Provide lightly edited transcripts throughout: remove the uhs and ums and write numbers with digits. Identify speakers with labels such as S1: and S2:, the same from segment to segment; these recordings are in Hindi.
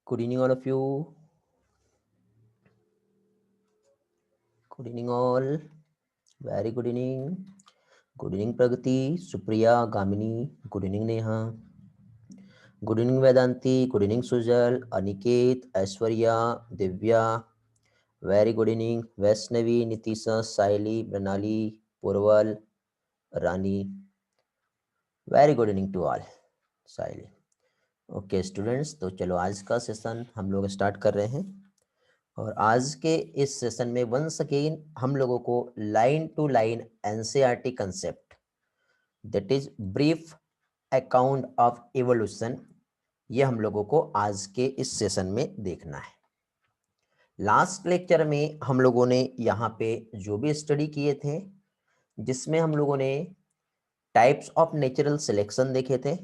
S1: Good evening, all of you. Good evening, all. Very good evening. Good evening, Pragati, Supriya, Gamini. Good evening, Neha. Good evening, Vedanti. Good evening, Sujal, Aniket, Aishwarya, Divya. Very good evening, Vaishnavi, Nitisa, Saili, Pranali, Purval, Rani. Very good evening to all. Saili. Okay students, तो चलो आज का सेशन हम लोग स्टार्ट कर रहे हैं। और आज के इस सेशन में वंस अगेन हम लोगों को line to line NCERT concept, that is brief account of evolution, ये हम लोगों को आज के इस सेशन में देखना है। लास्ट लेक्चर में हम लोगों ने यहाँ पे जो भी स्टडी किए थे, जिसमें हम लोगों ने टाइप्स ऑफ नेचुरल सिलेक्शन देखे थे,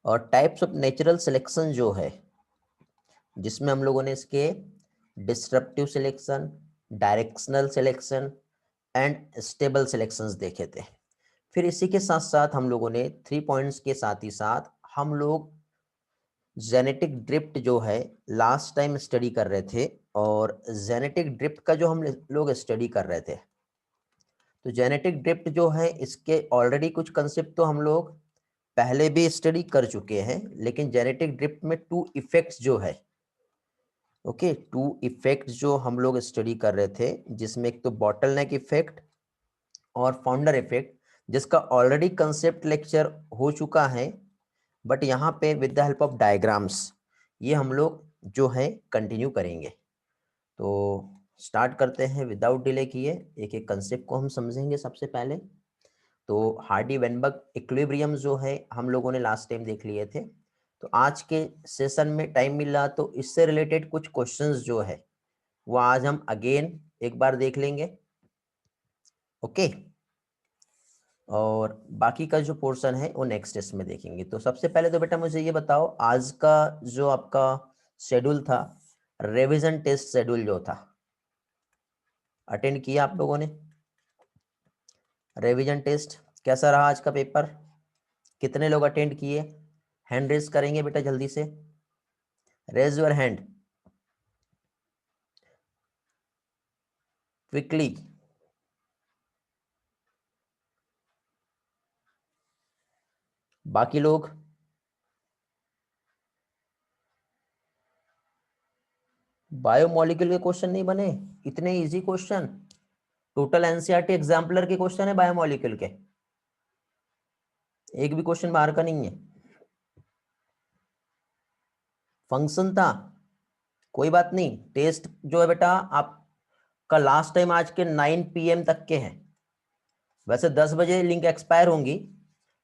S1: और टाइप्स ऑफ नेचुरल सिलेक्शन जो है, जिसमें हम लोगों ने इसके disruptive selection, directional selection and stable selections देखे थे। फिर इसी के साथ साथ हम लोगों ने 3 पॉइंट्स के साथ ही साथ हम लोग जेनेटिक ड्रिफ्ट जो है लास्ट टाइम स्टडी कर रहे थे, और जेनेटिक ड्रिफ्ट का जो हम लोग स्टडी कर रहे थे, तो जेनेटिक ड्रिफ्ट जो है इसके ऑलरेडी कुछ कंसेप्ट तो हम लोग पहले भी स्टडी कर चुके हैं, लेकिन जेनेटिक ड्रिफ्ट में 2 इफेक्ट्स जो है, ओके 2 इफेक्ट जो हम लोग स्टडी कर रहे थे, जिसमें एक तो बॉटलनेक इफेक्ट और फाउंडर इफेक्ट, जिसका ऑलरेडी कंसेप्ट लेक्चर हो चुका है, बट यहाँ पे with the help of diagrams ये हम लोग जो है कंटिन्यू करेंगे। तो स्टार्ट करते हैं विदाउट डिले किए, एक एक कंसेप्ट को हम समझेंगे। सबसे पहले तो हार्डी वेनबर्ग इक्विलिब्रियम जो है हम लोगों ने लास्ट टाइम देख लिए थे, तो आज के सेशन में टाइम मिला तो इससे रिलेटेड कुछ क्वेश्चंस जो है वो आज हम अगेन एक बार देख लेंगे, ओके। और बाकी का जो पोर्शन है वो नेक्स्ट टेस्ट में देखेंगे। तो सबसे पहले तो बेटा मुझे ये बताओ, आज का जो आपका शेड्यूल था, रिवीजन टेस्ट शेड्यूल जो था, अटेंड किया आप लोगों ने? रिवीजन टेस्ट कैसा रहा आज का पेपर? कितने लोग अटेंड किए? हैंड रेज करेंगे बेटा जल्दी से, रेज योर हैंड क्विकली। बाकी लोग? बायोमोलिक्यूल के क्वेश्चन नहीं बने? इतने easy question, total NCERT exemplar के क्वेश्चन है बायोमोलिक्यूल के, एक भी क्वेश्चन बाहर का नहीं है। फंक्शन था, कोई बात नहीं। टेस्ट जो है बेटा आपका लास्ट टाइम आज के 9 PM तक के हैं। वैसे 10 बजे लिंक एक्सपायर होंगी,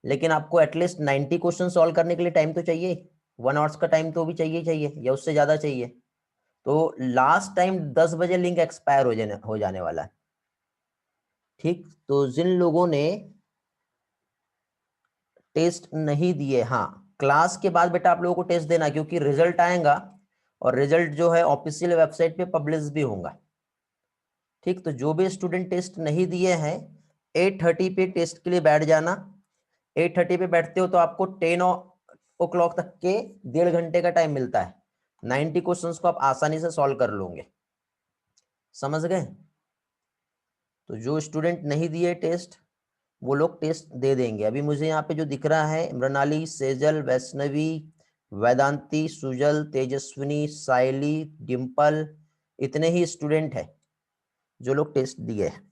S1: लेकिन आपको एटलीस्ट 90 क्वेश्चन सॉल्व करने के लिए टाइम तो चाहिए, 1 आवर्स का टाइम तो भी चाहिए या उससे ज्यादा चाहिए। तो लास्ट टाइम 10 बजे लिंक एक्सपायर हो जाने वाला है, ठीक। तो जिन लोगों ने टेस्ट नहीं दिए, हाँ क्लास के बाद बेटा आप लोगों को टेस्ट देना, क्योंकि रिजल्ट आएगा और रिजल्ट जो है ऑफिशियल वेबसाइट पे पब्लिश भी होगा, ठीक। तो जो भी स्टूडेंट टेस्ट नहीं दिए हैं 8:30 पे टेस्ट के लिए बैठ जाना। 8:30 पे बैठते हो तो आपको 10 o'clock तक के 1.5 घंटे का टाइम मिलता है। 90 क्वेश्चंस को आप आसानी से सॉल्व कर लोगे, समझ गए? तो जो स्टूडेंट नहीं दिए टेस्ट वो लोग टेस्ट दे देंगे। अभी मुझे यहाँ पे जो दिख रहा है, मृणाली, सेजल, वैष्णवी, वेदांती, सुजल, तेजस्विनी, साइली, डिम्पल, इतने ही स्टूडेंट है जो लोग टेस्ट दिए हैं।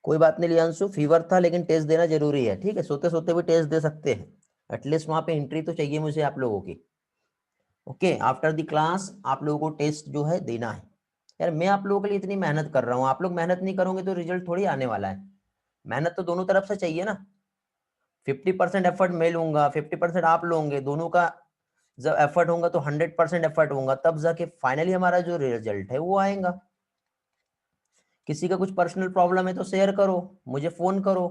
S1: कोई बात नहीं लियांशु, फीवर था लेकिन टेस्ट देना जरूरी है, ठीक है। सोते सोते भी टेस्ट दे सकते हैं, एटलीस्ट वहां पे एंट्री तो चाहिए मुझे आप लोगों की, ओके। आफ्टर द क्लास आप लोगों को टेस्ट जो है देना है। यार मैं आप लोगों के लिए इतनी मेहनत कर रहा हूँ, आप लोग मेहनत नहीं करोगे तो रिजल्ट थोड़ी आने वाला है। मेहनत तो दोनों तरफ से चाहिए ना। 50% एफर्ट मैं लूंगा, 50% आप लोगे, दोनों का जब एफर्ट होगा तो 100% एफर्ट होगा, तब जाके फाइनली हमारा जो रिजल्ट है वो आएगा। किसी का कुछ पर्सनल प्रॉब्लम है तो शेयर करो, मुझे फोन करो,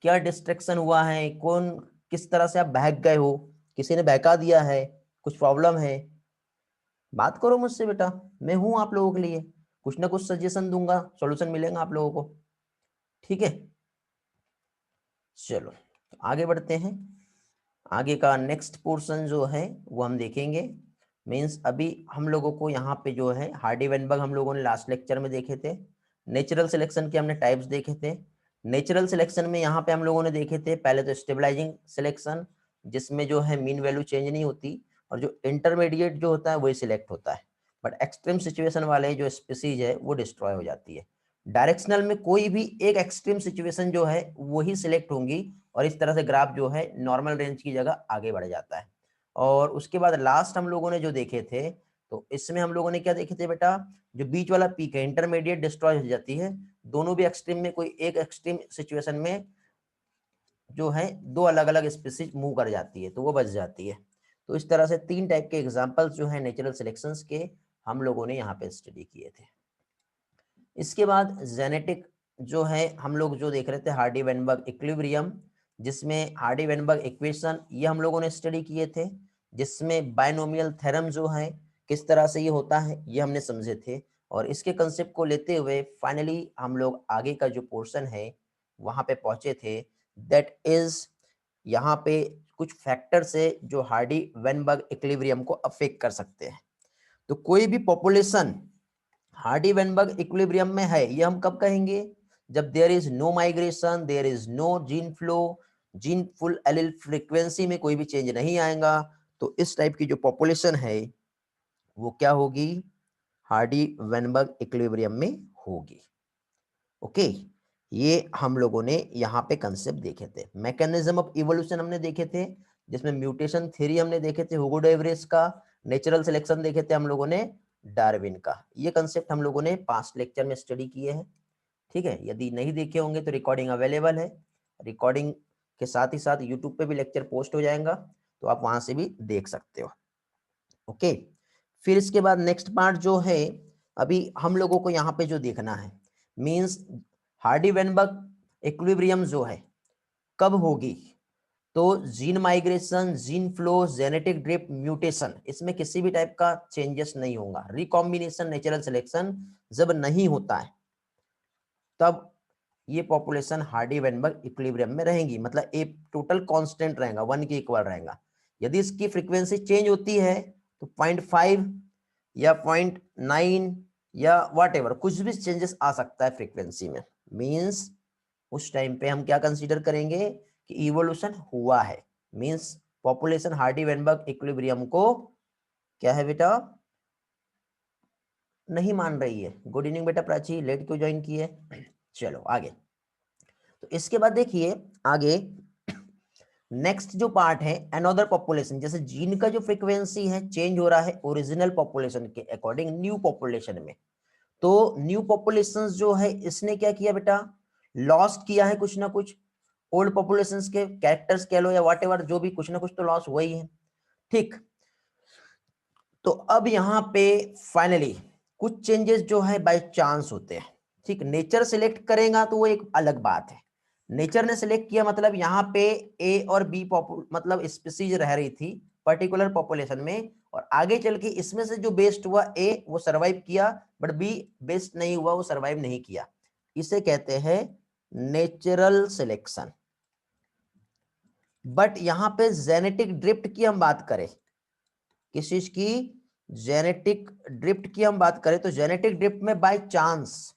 S1: क्या डिस्ट्रैक्शन हुआ है, कौन किस तरह से आप बहक गए हो, किसी ने बहका दिया है, कुछ प्रॉब्लम है, बात करो मुझसे बेटा। मैं हूं आप लोगों के लिए, कुछ ना कुछ सजेशन दूंगा, सॉल्यूशन मिलेगा आप लोगों को, ठीक है। चलो आगे बढ़ते हैं। आगे का नेक्स्ट पोर्शन जो है वो हम देखेंगे। मीन्स अभी हम लोगों को यहाँ पे जो है हार्डी वेनबर्ग हम लोगों ने लास्ट लेक्चर में देखे थे। नेचुरल सिलेक्शन के हमने टाइप्स देखे थे। नेचुरल सिलेक्शन में यहाँ पे हम लोगों ने देखे थे पहले तो स्टेबलाइजिंग सिलेक्शन, जिसमें जो है मीन वैल्यू चेंज नहीं होती और जो इंटरमीडिएट जो होता है वही सिलेक्ट होता है। बट एक्सट्रीम सिचुएशन वाले जो स्पीसीज है वो डिस्ट्रॉय हो जाती है। डायरेक्शनल में कोई भी एक एक्सट्रीम सिचुएशन जो है वही सिलेक्ट होंगी और इस तरह से ग्राफ जो है नॉर्मल रेंज की जगह आगे बढ़ जाता है। और उसके बाद लास्ट हम लोगों ने जो देखे थे, तो इसमें हम लोगों ने क्या देखे थे बेटा, जो बीच वाला पीक है इंटरमीडिएट डिस्ट्रॉय हो जाती है। दोनों भी एक्सट्रीम में कोई एक एक्सट्रीम सिचुएशन में जो है दो अलग अलग स्पीसीज मूव कर जाती है तो वो बच जाती है। तो इस तरह से 3 टाइप के एग्जांपल्स जो है नेचुरल सिलेक्शंस के हम लोगों ने यहाँ पे स्टडी किए थे। इसके बाद जेनेटिक जो है हम लोग जो देख रहे थे हार्डी वेनबर्ग इक्विलिब्रियम, जिसमें हार्डी वेनबर्ग इक्वेशन ये हम लोगों ने स्टडी किए थे, जिसमें बायनोमियल थ्योरम जो है किस तरह से ये होता है ये हमने समझे थे। और इसके कंसेप्ट को लेते हुए फाइनली हम लोग आगे का जो पोर्शन है वहां पे पहुंचे थे, दैट इज यहाँ पे कुछ फैक्टर से जो हार्डी वेनबर्ग इक्विलिब्रियम को अफेक्ट कर सकते हैं। तो कोई भी पॉपुलेशन हार्डी वेनबर्ग इक्विलिब्रियम में है ये हम कब कहेंगे, जब there is no migration, there is no gene flow, gene pool allele frequency में कोई भी चेंज नहीं आएगा, तो इस टाइप की जो पॉपुलेशन है वो क्या होगी, हार्डी वेनबर्ग इक्विलिब्रियम में होगी। ओके, ये हम लोगों ने यहाँ पे कंसेप्ट देखे थे। मैकेनिज्म ऑफ इवोल्यूशन हमने देखे थे, जिसमें म्यूटेशन थ्योरी हमने देखे थे हुगो डे वेरेस का, नेचुरल सिलेक्शन देखे थे हम लोगों ने डार्विन का। ये कंसेप्ट हम लोगों ने पास्ट लेक्चर में स्टडी किए हैं। ठीक है, यदि नहीं देखे होंगे तो रिकॉर्डिंग अवेलेबल है। रिकॉर्डिंग के साथ ही साथ यूट्यूब पे भी लेक्चर पोस्ट हो जाएगा, तो आप वहां से भी देख सकते हो। ओके, फिर इसके बाद नेक्स्ट पार्ट जो है अभी हम लोगों को यहाँ पे जो देखना है, मींस हार्डी वेनबर्ग इक्विलिब्रियम जो है कब होगी, तो gene migration, gene flow, genetic drift, mutation, इसमें किसी भी टाइप का चेंजेस नहीं होगा। रिकॉम्बिनेशन, नेचुरल सिलेक्शन जब नहीं होता है तब ये पॉपुलेशन हार्डी वेनबर्ग इक्विलिब्रियम में रहेंगी, मतलब एक टोटल कांस्टेंट रहेगा, 1 के इक्वल रहेगा। यदि इसकी फ्रीक्वेंसी चेंज होती है तो 0.5 या 0.9 या व्हाटएवर कुछ भी चेंजेस आ सकता है फ्रीक्वेंसी में। मींस उस टाइम पे हम क्या कंसीडर करेंगे कि इवोल्यूशन हुआ है। Means population Hardy Weinberg equilibrium को क्या है बेटा, नहीं मान रही है। गुड इवनिंग बेटा प्राची, लेट क्यों ज्वाइन की है। चलो आगे, तो इसके बाद देखिए आगे नेक्स्ट जो पार्ट है अनदर पॉपुलेशन, जैसे जीन का जो फ्रीक्वेंसी है चेंज हो रहा है ओरिजिनल पॉपुलेशन के अकॉर्डिंग न्यू पॉपुलेशन में। तो न्यू पॉपुलेशन जो है इसने क्या किया बेटा, लॉस्ट किया है कुछ ना कुछ, ओल्ड पॉपुलेशन के कैरेक्टर्स कह लो या व्हाटएवर, जो भी कुछ ना कुछ तो लॉस हुआ ही है। ठीक, तो अब यहाँ पे फाइनली कुछ चेंजेस जो है बाय चांस होते हैं। ठीक, नेचर सिलेक्ट करेगा तो वो एक अलग बात है। नेचर ने सिलेक्ट किया मतलब यहाँ पे ए और बी मतलब स्पीसीज रह रही थी पर्टिकुलर पॉपुलेशन में, और आगे चल के इसमें से जो बेस्ट हुआ ए वो सरवाइव किया, बट बी बेस्ट नहीं हुआ, वो सरवाइव नहीं किया। इसे कहते हैं नेचुरल सिलेक्शन। बट यहाँ पे जेनेटिक ड्रिफ्ट की हम बात करें, किस चीज की, जेनेटिक ड्रिफ्ट की हम बात करें, तो जेनेटिक ड्रिफ्ट में बाय चांस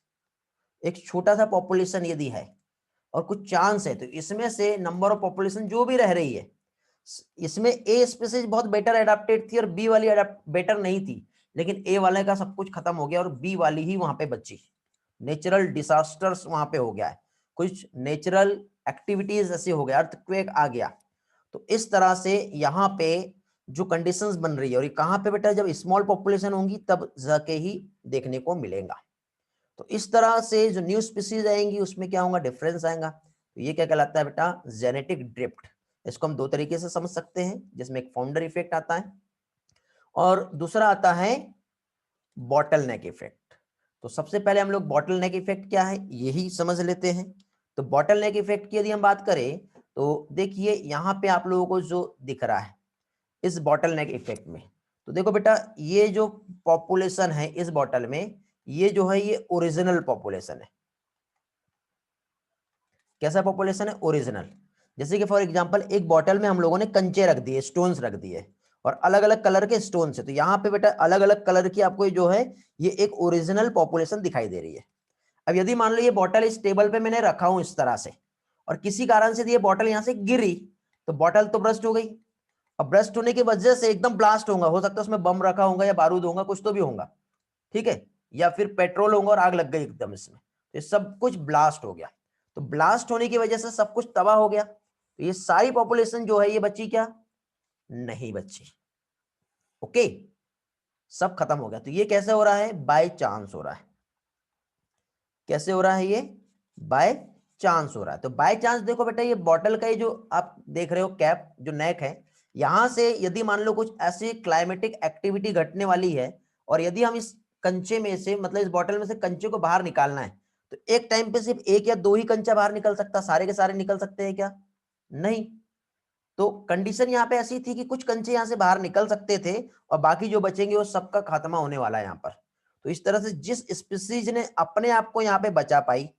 S1: एक छोटा सा पॉपुलेशन यदि है और कुछ चांस है, तो इसमें से नंबर ऑफ पॉपुलेशन जो भी रह रही है, इसमें ए स्पीसीज बहुत बेटर एडाप्टेड थी और बी वाली बेटर नहीं थी, लेकिन ए वाले का सब कुछ खत्म हो गया और बी वाली ही वहां पे बची। नेचुरल डिसास्टर्स वहां पे हो गया है, कुछ नेचुरल एक्टिविटीज ऐसे हो गया, अर्थक्वेक आ गया। तो इस तरह से यहाँ पे जो कंडीशंस बन रही है, और ये कहाँ पे बेटा, जब स्मॉल पॉपुलेशन होंगी तब जाके ही देखने को मिलेगा। तो इस तरह से जो न्यू स्पीसीज आएंगी उसमें क्या होगा, डिफरेंस आएगा। तो ये क्या कहलाता है बेटा, जेनेटिक ड्रिफ्ट। इसको हम दो तरीके से समझ सकते हैं, जिसमें एक फाउंडर इफेक्ट आता है और दूसरा आता है बॉटल नेक इफेक्ट। तो सबसे पहले हम लोग बॉटल नेक इफेक्ट क्या है यही समझ लेते हैं। तो बॉटल नेक इफेक्ट की यदि हम बात करें तो देखिए यहाँ पे आप लोगों को जो दिख रहा है इस बॉटल नेक इफेक्ट में, तो देखो बेटा ये जो पॉपुलेशन है इस बॉटल में, ये जो है ये ओरिजिनल पॉपुलेशन है। कैसा पॉपुलेशन है, ओरिजिनल। जैसे कि फॉर एग्जांपल एक बॉटल में हम लोगों ने कंचे रख दिए, स्टोन्स रख दिए और अलग अलग कलर के स्टोन है, तो यहाँ पे बेटा अलग अलग कलर की आपको जो है ये एक ओरिजिनल पॉपुलेशन दिखाई दे रही है। अब यदि मान लो ये बॉटल इस टेबल पे मैंने रखा हूं इस तरह से और किसी कारण से ये बॉटल यहां से गिरी, तो बॉटल तो ब्रस्ट हो गई। अब ब्रस्ट होने की वजह से एकदम ब्लास्ट होगा, हो सकता है उसमें बम रखा होगा या बारूद होगा, कुछ तो भी होगा, ठीक है, या फिर पेट्रोल होगा और आग लग गई एकदम इसमें, तो ये सब कुछ ब्लास्ट हो गया। तो ब्लास्ट होने की वजह से सब कुछ तबाह हो गया, तो ये सारी पॉपुलेशन जो है ये बची क्या? नहीं बची। ओके, सब खत्म हो गया। तो ये कैसे हो रहा है? बाय चांस हो रहा है। कैसे हो रहा है? ये बाय चांस हो रहा है। तो बाय चांस देखो बेटा, ये बॉटल का ये जो आप देख रहे हो कैप, जो नेक है, यहां से यदि मान लो कुछ ऐसी क्लाइमेटिक एक्टिविटी घटने वाली है और यदि हम इस कंचे में से, मतलब इस बॉटल में से कंचे को बाहर निकालना है, तो एक टाइम पे सिर्फ एक या दो ही कंचा बाहर निकल सकता, सारे के सारे निकल सकते हैं क्या? नहीं। तो कंडीशन यहाँ पे ऐसी थी कि कुछ कंचे यहाँ से बाहर निकल सकते थे और बाकी जो बचेंगे वो सबका खात्मा होने वाला है यहाँ पर। तो इस तरह से जिस स्पीसीज ने अपने आप को यहाँ पे बचा पाई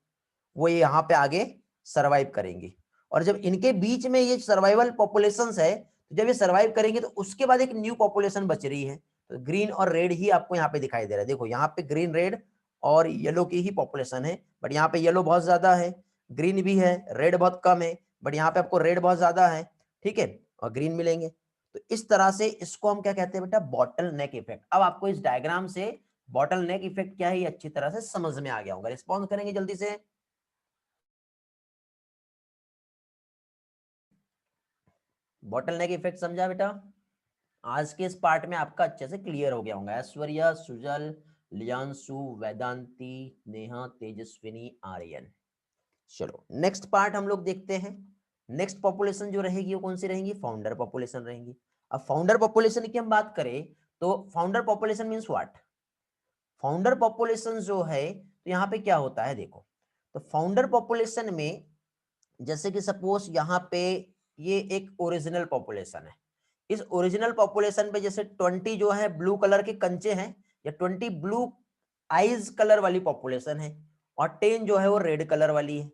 S1: वो ये यहाँ पे आगे सरवाइव करेंगी, और जब इनके बीच में ये सर्वाइवल पॉपुलेशंस है, तो जब ये सर्वाइव करेंगे तो उसके बाद एक न्यू पॉपुलेशन बच रही है। तो ग्रीन और रेड ही आपको यहाँ पे दिखाई दे रहा है। देखो यहाँ पे ग्रीन रेड और येलो की ही पॉपुलेशन है, बट यहाँ पे येलो बहुत ज्यादा है, ग्रीन भी है, रेड बहुत कम है, बट यहाँ पे आपको रेड बहुत ज्यादा है, ठीक है, और ग्रीन मिलेंगे। तो इस तरह से इसको हम क्या कहते हैं बेटा? बॉटल नेक इफेक्ट। अब आपको इस डायग्राम से बॉटल नेक इफेक्ट क्या है ये अच्छी तरह से समझ में आ गया होगा। रिस्पॉन्स करेंगे जल्दी से। बॉटल नेक इफेक्ट समझा बेटा? आज के इस पार्ट में आपका अच्छे से क्लियर हो गया होगा। ऐश्वर्या, सुजल, लियांशु, वेदांती, नेहा, तेजस्विनी, आर्यन। चलो नेक्स्ट पार्ट हम लोग देखते हैं। नेक्स्ट पॉपुलेशन जो रहेगी वो कौन सी रहेगी? फाउंडर पॉपुलेशन रहेगी। अब फाउंडर पॉपुलेशन की हम बात करें तो founder population means what? Founder population जो है तो यहाँ पे क्या होता है देखो, तो फाउंडर पॉपुलेशन में जैसे कि सपोज यहाँ पे ये एक ओरिजिनल पॉपुलेशन है, इस ओरिजिनल पॉपुलेशन पे जैसे 20 जो है ब्लू कलर के कंचे हैं या 20 ब्लू आइज कलर वाली पॉपुलेशन है और 10 जो है वो रेड कलर वाली है।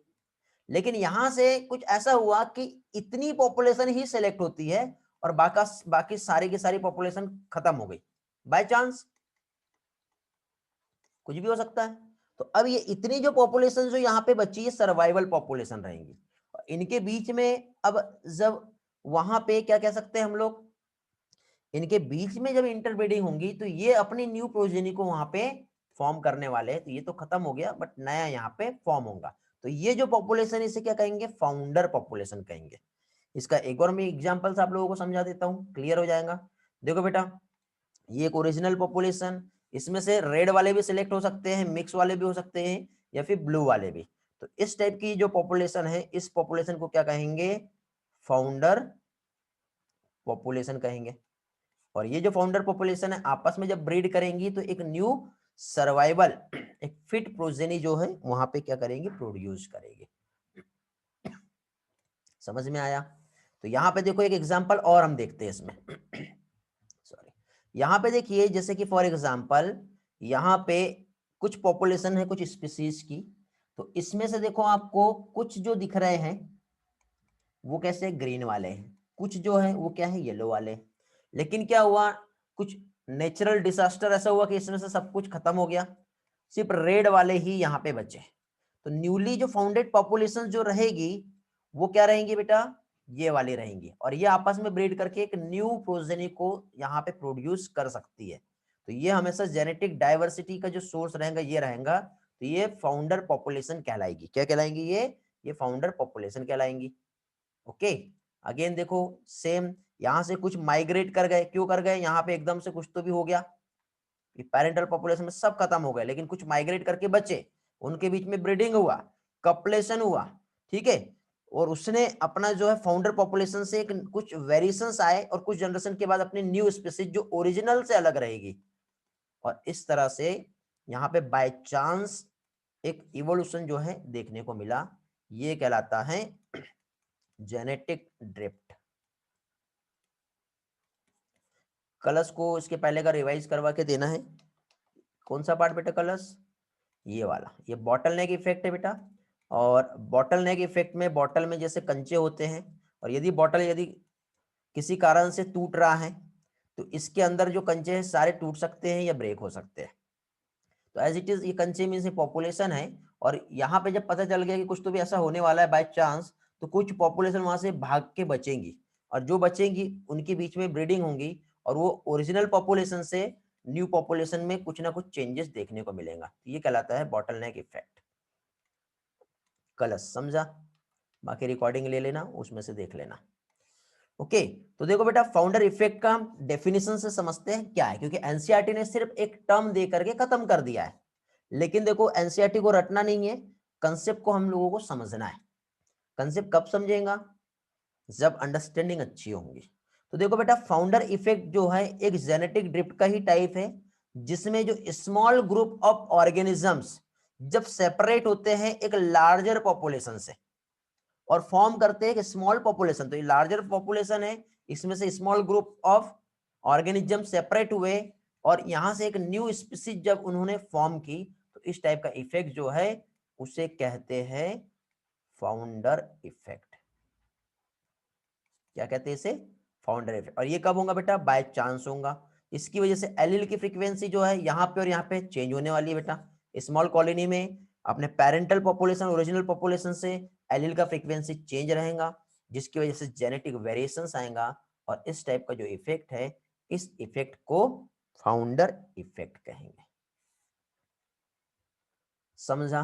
S1: लेकिन यहां से कुछ ऐसा हुआ कि इतनी पॉपुलेशन ही सिलेक्ट होती है और बाकी सारी की सारी पॉपुलेशन खत्म हो गई बाय चांस, कुछ भी हो सकता है। तो अब ये इतनी जो पॉपुलेशन जो यहाँ पे बची है सर्वाइवल पॉपुलेशन रहेंगी, इनके बीच में अब जब वहां पे क्या कह सकते हैं हम लोग, इनके बीच में जब इंटरब्रीडिंग होंगी तो ये अपनी न्यू प्रोजेनी को वहां पे फॉर्म करने वाले हैं। तो ये तो खत्म हो गया बट नया यहाँ पे फॉर्म होगा। तो ये जो पॉपुलेशन इसे क्या कहेंगे? फाउंडर पॉपुलेशन कहेंगे। इसका एक और मैं एग्जांपल्स आप लोगों को समझा देता हूँ, क्लियर हो जाएगा। देखो बेटा, ये एक ओरिजिनल पॉपुलेशन, इसमें से रेड वाले भी सिलेक्ट हो सकते हैं, मिक्स वाले भी हो सकते हैं या फिर ब्लू वाले भी। तो इस टाइप की जो पॉपुलेशन है इस पॉपुलेशन को क्या कहेंगे? फाउंडर पॉपुलेशन कहेंगे। और ये जो फाउंडर पॉपुलेशन है आपस में जब ब्रीड करेंगी तो एक न्यू सर्वाइवल, एक फिट प्रोजेनी जो है वहां पे क्या करेंगे? प्रोड्यूस करेंगे। समझ में आया? तो यहाँ पे देखो एक एग्जांपल और हम देखते हैं इसमें। सॉरी, यहाँ पे देखिए जैसे कि फॉर एग्जांपल यहाँ पे कुछ पॉपुलेशन है कुछ स्पीसीज की, तो इसमें से देखो आपको कुछ जो दिख रहे हैं वो कैसे? ग्रीन वाले हैं, कुछ जो है वो क्या है? येलो वाले। लेकिन क्या हुआ, कुछ नेचुरल डिसास्टर ऐसा हुआ कि इसमें से सब कुछ खत्म हो गया, सिर्फ रेड वाले ही यहाँ पे बचे। तो न्यूली जो फाउंडेड पॉपुलेशन जो रहेगी वो क्या रहेंगी बेटा? ये वाली रहेंगी, और ये आपस में ब्रीड करके एक न्यू प्रोजेनी को यहाँ पे प्रोड्यूस कर सकती है। तो ये हमेशा जेनेटिक डाइवर्सिटी का जो सोर्स रहेगा ये रहेगा। तो ये फाउंडर पॉपुलेशन कहलाएगी। क्या कहलाएंगी? ये फाउंडर पॉपुलेशन कहलाएंगी। ओके, अगेन देखो सेम, यहां से कुछ माइग्रेट कर गए, क्यों कर गए? यहाँ पे एकदम से कुछ तो भी हो गया कि पेरेंटल पॉपुलेशन में सब खत्म हो गए, लेकिन कुछ माइग्रेट करके बचे, उनके बीच में ब्रीडिंग हुआ, कपलेशन हुआ, ठीक है, और उसने अपना जो है फाउंडर पॉपुलेशन से एक कुछ वेरिएशंस आए और कुछ जनरेशन के बाद अपनी न्यू स्पीसीज जो ओरिजिनल से अलग रहेगी, और इस तरह से यहाँ पे बाय चांस एक इवोल्यूशन जो है देखने को मिला। ये कहलाता है जेनेटिक ड्रिफ्ट। कलश को इसके पहले का रिवाइज करवा के देना है। कौन सा पार्ट बेटा? कलश, ये वाला, ये बॉटल नेक इफेक्ट है बेटा। और बॉटल नेक इफेक्ट में बॉटल में जैसे कंचे होते हैं, और यदि बॉटल यदि किसी कारण से टूट रहा है तो इसके अंदर जो कंचे हैं सारे टूट सकते हैं या ब्रेक हो सकते हैं। तो एज इट इज ये कंचे मीन्स पॉपुलेशन है, और यहाँ पे जब पता चल गया कि कुछ तो भी ऐसा होने वाला है बाय चांस, तो कुछ पॉपुलेशन वहां से भाग के बचेंगी, और जो बचेंगी उनके बीच में ब्रीडिंग होंगी, और वो ओरिजिनल पॉपुलेशन से न्यू पॉपुलेशन में कुछ ना कुछ चेंजेस देखने को मिलेगा। तो ये कहलाता है बॉटल नेक इफेक्ट। कलस समझा? बाकी रिकॉर्डिंग ले लेना, उसमें से देख लेना। ओके तो देखो बेटा, फाउंडर इफेक्ट का हम डेफिनेशन से समझते हैं क्या है, क्योंकि एनसीईआरटी ने सिर्फ एक टर्म दे करके खत्म कर दिया है। लेकिन देखो एनसीईआरटी को रटना नहीं है, कंसेप्ट को हम लोगों को समझना है। कंसेप्ट कब समझेगा? जब अंडरस्टैंडिंग अच्छी होगी। तो देखो बेटा, फाउंडर इफेक्ट जो है एक जेनेटिक ड्रिफ्ट का ही टाइप है, जिसमें जो स्मॉल ग्रुप ऑफ ऑर्गेनिजम्स जब सेपरेट होते हैं एक लार्जर पॉपुलेशन से और फॉर्म करते हैं एक स्मॉल पॉपुलेशन, तो ये लार्जर पॉपुलेशन है, इसमें से small group of organism separate हुए और यहां से एक न्यू स्पीसीज जब उन्होंने फॉर्म की, तो इस टाइप का इफेक्ट जो है उसे कहते हैं फाउंडर इफेक्ट। क्या कहते हैं इसे? Founder effect. और ये कब होगा बेटा? बाय चांस होगा। इसकी वजह से एलील की फ्रीक्वेंसी जो है यहाँ पे और यहाँ पे चेंज होने वाली है बेटा। स्मॉल कॉलोनी में अपने पेरेंटल पॉपुलेशन ओरिजिनल पॉपुलेशन से एलील का फ्रीक्वेंसी चेंज रहेगा, जिसकी वजह से जेनेटिक वेरिएशंस आएगा, और इस टाइप का जो इफेक्ट है, इस इफेक्ट को फाउंडर इफेक्ट कहेंगे। समझा?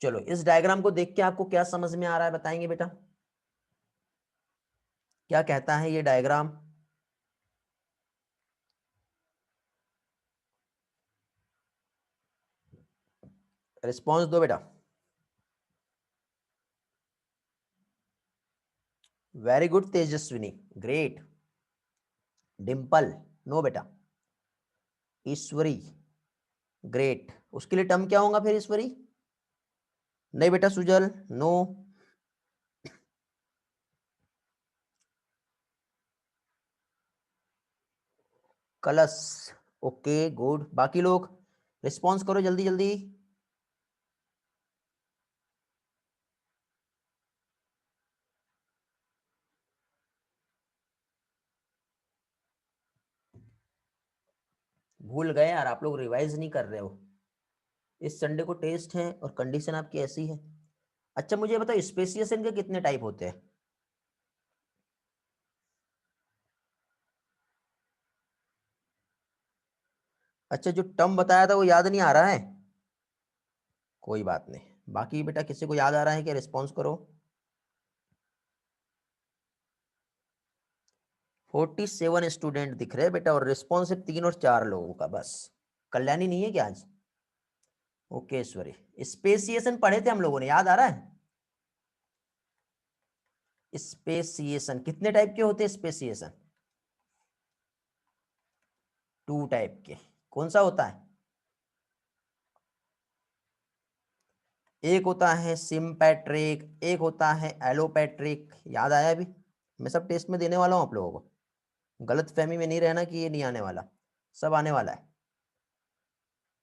S1: चलो इस डायग्राम को देख के आपको क्या समझ में आ रहा है बताएंगे बेटा? क्या कहता है ये डायग्राम? रिस्पॉन्स दो बेटा। Very good Tejaswini, great. Dimple, no बेटा। ईश्वरी, ग्रेट। उसके लिए टर्म क्या होगा फिर ईश्वरी? नहीं बेटा। Sujal, no. Kalash, okay good. बाकी लोग रिस्पॉन्स करो जल्दी जल्दी। भूल गए यार, आप लोग रिवाइज नहीं कर रहे हो। इस संडे को टेस्ट है और कंडीशन आपकी ऐसी है। अच्छा मुझे बताओ, स्पेसिएशन के कितने टाइप होते हैं? अच्छा जो टर्म बताया था वो याद नहीं आ रहा है? कोई बात नहीं। बाकी बेटा किसी को याद आ रहा है क्या? रिस्पॉन्स करो। 47 स्टूडेंट दिख रहे हैं बेटा, और रिस्पॉन्स सिर्फ 3 और 4 लोगों का बस। कल्याणी नहीं है क्या आज? ओके ईश्वरी। स्पेसिएशन पढ़े थे हम लोगों ने, याद आ रहा है? स्पेसिएशन कितने टाइप के होते हैं? स्पेसिएशन 2 टाइप के। कौन सा होता है? एक होता है सिम्पैट्रिक, एक होता है एलोपैट्रिक। याद आया अभी? मैं सब टेस्ट में देने वाला हूं आप लोगों को, गलत फहमी में नहीं रहना कि ये नहीं आने वाला, सब आने वाला है।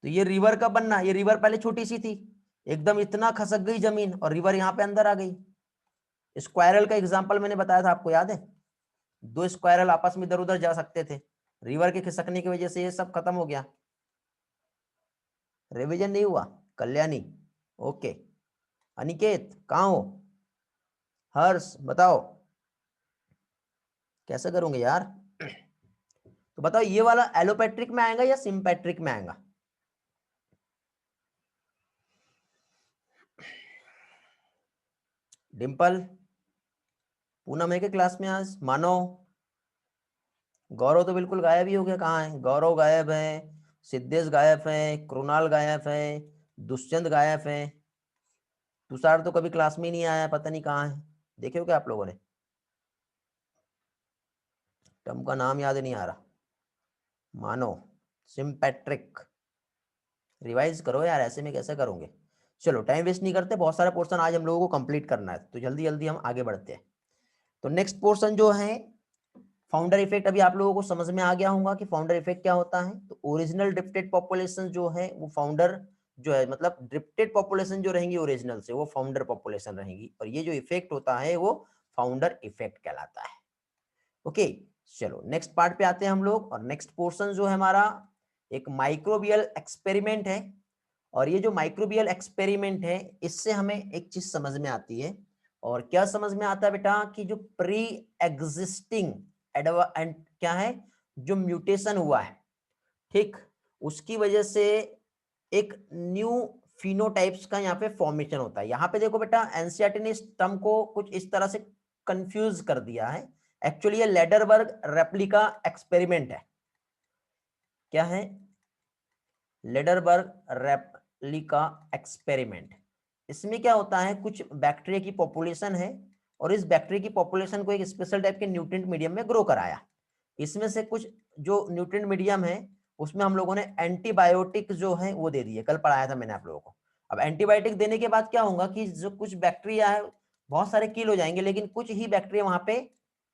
S1: तो ये रिवर का बनना, ये रिवर पहले छोटी सी थी, एकदम इतना खसक गई जमीन और रिवर यहाँ पे अंदर आ गई। स्क्वायरल का एग्जाम्पल मैंने बताया था, आपको याद है? 2 स्क्वायरल आपस में इधर उधर जा सकते थे, रिवर के खिसकने की वजह से ये सब खत्म हो गया। रिवीजन नहीं हुआ? कल्याणी, ओके। अनिकेत कहाँ हो? हर्ष बताओ, कैसे करोगे यार? तो बताओ ये वाला एलोपैट्रिक में आएगा या सिम्पैट्रिक में आएगा? डिंपल, पूनम है के क्लास में आज? मानो, गौरव तो बिल्कुल गायब ही हो गया। कहाँ है गौरव? गायब है। सिद्धेश गायब है। कृणाल गायब है। दुष्यंत गायब है। तुषार तो कभी क्लास में ही नहीं आया, पता नहीं कहाँ है। देखे हो क्या आप लोगों ने? टर्म का नाम याद नहीं आ रहा। मानो, सिम्पैट्रिक। रिवाइज करो यार, ऐसे में कैसे करोगे? चलो टाइम वेस्ट नहीं करते, बहुत सारा पोर्शन आज हम लोगों को कंप्लीट करना है, तो जल्दी जल्दी हम आगे बढ़ते हैं। तो नेक्स्ट पोर्शन जो है फाउंडर इफेक्ट, अभी आप लोगों को समझ में आ गया होगा कि फाउंडर इफेक्ट क्या होता है। तो ओरिजिनल ड्रिफ्टेड पॉपुलेशन जो है वो फाउंडर जो है मतलब ड्रिफ्टेड पॉपुलेशन जो रहेंगी ओरिजिनल से वो फाउंडर पॉपुलेशन रहेंगी, और ये जो इफेक्ट होता है वो फाउंडर इफेक्ट कहलाता है। ओके, चलो नेक्स्ट पार्ट पे आते हैं हम लोग, और नेक्स्ट पोर्शन जो है हमारा एक माइक्रोबियल एक्सपेरिमेंट है। और ये जो माइक्रोबियल एक्सपेरिमेंट है इससे हमें एक चीज समझ में आती है, और क्या समझ में आता है बेटा कि जो प्री एग्जिस्टिंग एंड क्या है जो म्यूटेशन हुआ है, ठीक, उसकी वजह से एक न्यू फिनोटाइप्स का यहाँ पे फॉर्मेशन होता है। यहाँ पे देखो बेटा एनसीईआरटी ने इस टर्म को कुछ इस तरह से कंफ्यूज कर दिया है। एक्चुअली ये लेडरबर्ग रेप्लिका एक्सपेरिमेंट है। क्या है? Lederberg replica experiment. इसमें क्या होता है, कुछ बैक्टीरिया की पॉपुलेशन है और इस बैक्टीरिया की पॉपुलेशन को एक स्पेशल टाइप के न्यूट्रिएंट मीडियम में ग्रो कराया। इसमें से कुछ जो न्यूट्रिएंट मीडियम है उसमें हम लोगों ने एंटीबायोटिक जो है वो दे दिए, कल पढ़ाया था मैंने आप लोगों को। अब एंटीबायोटिक देने के बाद क्या होगा कि जो कुछ बैक्टीरिया है बहुत सारे किल हो जाएंगे, लेकिन कुछ ही बैक्टीरिया वहां पे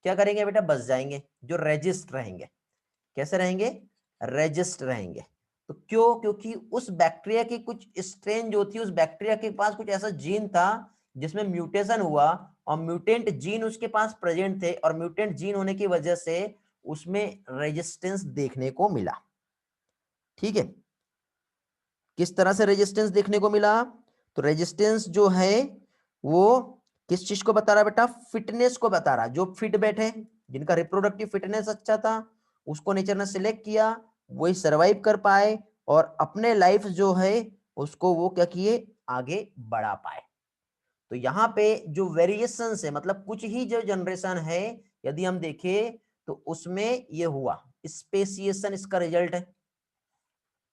S1: क्या करेंगे बेटा, बच जाएंगे, जो रेजिस्ट रहेंगे। कैसे रहेंगे? रेजिस्ट रहेंगे। तो क्यों? क्योंकि उस बैक्टीरिया की कुछ स्ट्रेन जो थी, उस बैक्टीरिया के पास कुछ ऐसा जीन था जिसमें म्यूटेशन हुआ, और म्यूटेंट जीन उसके पास प्रेजेंट थे, और म्यूटेंट जीन होने की वजह से उसमें रेजिस्टेंस देखने को मिला। ठीक है, किस तरह से रेजिस्टेंस देखने को मिला? तो रेजिस्टेंस जो है वो किस चीज को बता रहा है बेटा? फिटनेस को बता रहा। जो फिट बैठे, जिनका रिप्रोडक्टिव फिटनेस अच्छा था, उसको नेचर ने सिलेक्ट किया, वही सरवाइव कर पाए और अपने लाइफ जो है उसको वो क्या किए, आगे बढ़ा पाए। तो यहाँ पे जो वेरिएशन है, मतलब कुछ ही जो जनरेशन है यदि हम देखें तो उसमें ये हुआ स्पेसिएशन, इसका रिजल्ट है।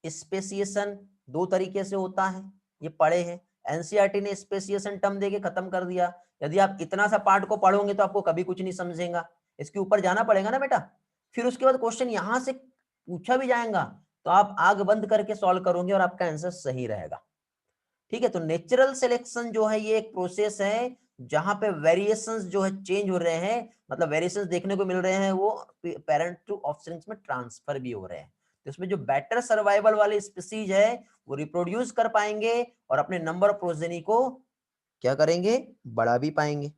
S1: स्पेसिएशन दो तरीके से होता है, ये पढ़े हैं। एनसीईआरटी ने स्पेसिएशन टर्म देके खत्म कर दिया। यदि आप इतना सा पार्ट को पढ़ोगे तो आपको कभी कुछ नहीं समझेगा, इसके ऊपर जाना पड़ेगा ना बेटा। फिर उसके बाद क्वेश्चन यहां से पूछा भी जाएगा तो आप आग बंद करके सॉल्व करोगे और आपका आंसर सही रहेगा। ठीक है, तो नेचुरल सिलेक्शन जो है ये एक प्रोसेस है जहां पे वेरिएशंस जो है चेंज हो रहे हैं, मतलब वेरिएशंस देखने को मिल रहे हैं, वो पेरेंट टू ऑफस्प्रिंग्स में ट्रांसफर भी हो रहे हैं। तो इसमें जो बेटर सर्वाइवल वाले स्पीसीज है वो रिप्रोड्यूस कर पाएंगे और अपने नंबर ऑफ प्रोजेनी को क्या करेंगे, बढ़ा भी पाएंगे।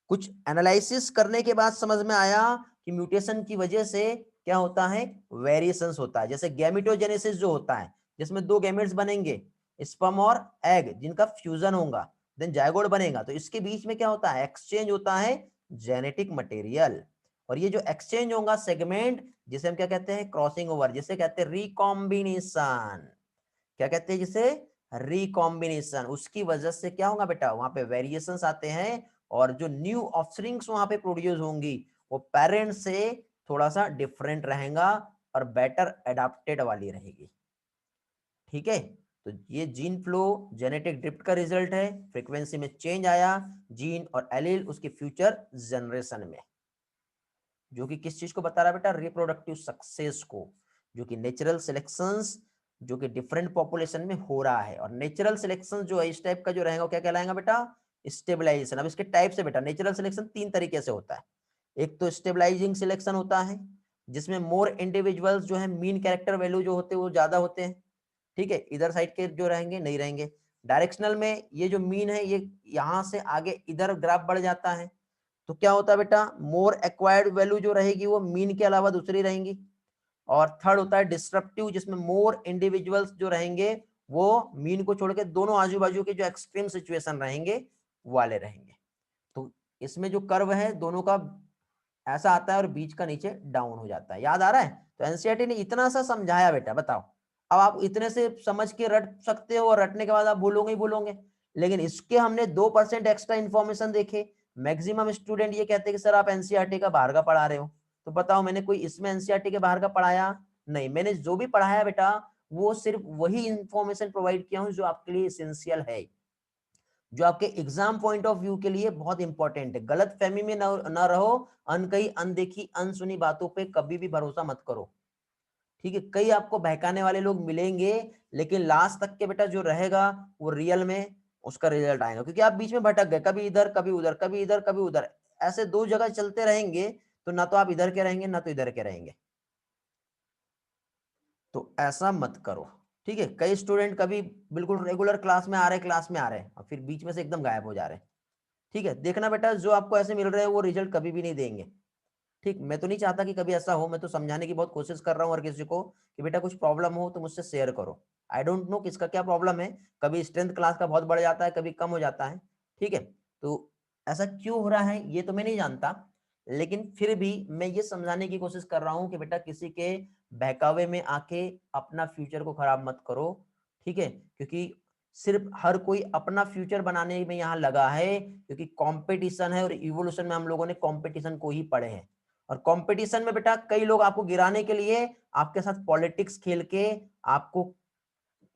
S1: कुछ एनालिसिस करने के बाद समझ में आया कि म्यूटेशन की वजह से क्या होता है, वेरिएशंस होता है। जैसे गैमेटोजेनेसिस जो होता है, जिसमें दो गैमेट्स बनेंगे, स्पर्म और एग, जिनका फ्यूजन होगा, देन जायगोट बनेगा। तो इसके बीच में क्या होता है, एक्सचेंज होता है जेनेटिक मटेरियल। और ये जो एक्सचेंज होगा सेगमेंट, जिसे हम क्या कहते हैं, क्रॉसिंग ओवर, जिसे कहते हैं रिकॉम्बिनेशन। क्या कहते हैं जिसे? रिकॉम्बिनेशन। उसकी वजह से क्या होगा बेटा, वहां पे वेरिएशंस आते हैं और जो न्यू ऑफस्प्रिंग्स वहां पे प्रोड्यूस होंगी वो पेरेंट से थोड़ा सा डिफरेंट रहेगा और बेटर एडाप्टेड वाली रहेगी। ठीक है, तो ये जीन फ्लो जेनेटिक ड्रिफ्ट का रिजल्ट है। फ्रीक्वेंसी में चेंज आया, जीन और एलील उसके फ्यूचर जनरेशन में, जो कि किस चीज को बता रहा है बेटा, रिप्रोडक्टिव सक्सेस को, जो कि नेचुरल सिलेक्शंस जो कि डिफरेंट पॉपुलेशन में हो रहा है। और नेचुरल सिलेक्शन जो है इस टाइप का जो रहेगा वो क्या कहलाएगा बेटा, स्टेबलाइजेशन। अब इसके टाइप से बेटा, नेचुरल सिलेक्शन तीन तरीके से होता है। एक तो स्टेबलाइजिंग सिलेक्शन होता है जिसमें मोर इंडिविजुअल्स जो है मीन कैरेक्टर वैल्यू जो होते हैं वो ज्यादा होते हैं। ठीक है, इधर साइड के जो रहेंगे नहीं रहेंगे। डायरेक्शनल में ये जो मीन है ये यहां से आगे इधर ग्राफ बढ़ जाता है, तो क्या होता है बेटा, मोर एक्वायर्ड वैल्यू जो रहेगी वो मीन के अलावा दूसरी रहेंगी। और थर्ड होता है डिस्ट्रप्टिव, जिसमें मोर इंडिविजुअल्स जो रहेंगे वो मीन को छोड़ के दोनों आजू बाजू के जो एक्सट्रीम सिचुएशन रहेंगे वाले रहेंगे। तो इसमें जो कर्व है दोनों का ऐसा आता है और बीच का नीचे डाउन हो जाता है। याद आ रहा है? तो एनसीईआरटी ने इतना सा समझाया बेटा, बताओ अब आप इतने से समझ के रट सकते हो और रटने के बाद आप भूलोगे ही भूलोगे, लेकिन इसके हमने 2% एक्स्ट्रा इन्फॉर्मेशन देखे। मैक्सिमम स्टूडेंट ये कहते हैं कि सर आप एनसीईआरटी का बाहर का पढ़ा रहे हो। तो बताओ मैंने कोई इसमें एनसीईआरटी के बाहर का पढ़ाया? नहीं, मैंने जो भी पढ़ाया बेटा वो सिर्फ वही इंफॉर्मेशन प्रोवाइड किया हूं जो आपके लिए इसेंशियल है, जो आपके एग्जाम पॉइंट ऑफ व्यू के लिए बहुत इंपॉर्टेंट है। गलत फहमी में न रहो, अनकही अनदेखी अनसुनी बातों पे कभी भी भरोसा मत करो। ठीक है, कई आपको बहकाने वाले लोग मिलेंगे, लेकिन लास्ट तक के बेटा जो रहेगा वो रियल में उसका रिजल्ट आएगा, क्योंकि आप बीच में भटक गए, कभी इधर कभी उधर, कभी इधर कभी उधर, ऐसे दो जगह चलते रहेंगे तो ना तो आप इधर के रहेंगे ना तो इधर के रहेंगे। तो ऐसा मत करो। ठीक है, कई स्टूडेंट कभी बिल्कुल रेगुलर क्लास में आ रहे हैं और फिर बीच में से एकदम गायब हो जा रहे हैं। ठीक है, देखना बेटा, जो आपको ऐसे मिल रहे हैं वो रिजल्ट कभी भी नहीं देंगे। ठीक, मैं तो नहीं चाहता कि कभी ऐसा हो, मैं तो समझाने की बहुत कोशिश कर रहा हूँ हर किसी को कि बेटा कुछ प्रॉब्लम हो तो मुझसे शेयर करो। आई डोंट नो किसका क्या प्रॉब्लम है, कभी स्ट्रेंथ क्लास का बहुत बढ़ जाता है, कभी कम हो जाता है। ठीक है, तो ऐसा क्यों हो रहा है ये तो मैं नहीं जानता, लेकिन फिर भी मैं ये समझाने की कोशिश कर रहा हूँ कि बेटा किसी के बहकावे में आके अपना फ्यूचर को खराब मत करो। ठीक है, क्योंकि सिर्फ हर कोई अपना फ्यूचर बनाने में यहाँ लगा है, क्योंकि कंपटीशन है और इवोल्यूशन में हम लोगों ने कंपटीशन को ही पढ़े हैं। और कंपटीशन में बेटा कई लोग आपको गिराने के लिए आपके साथ पॉलिटिक्स खेल के आपको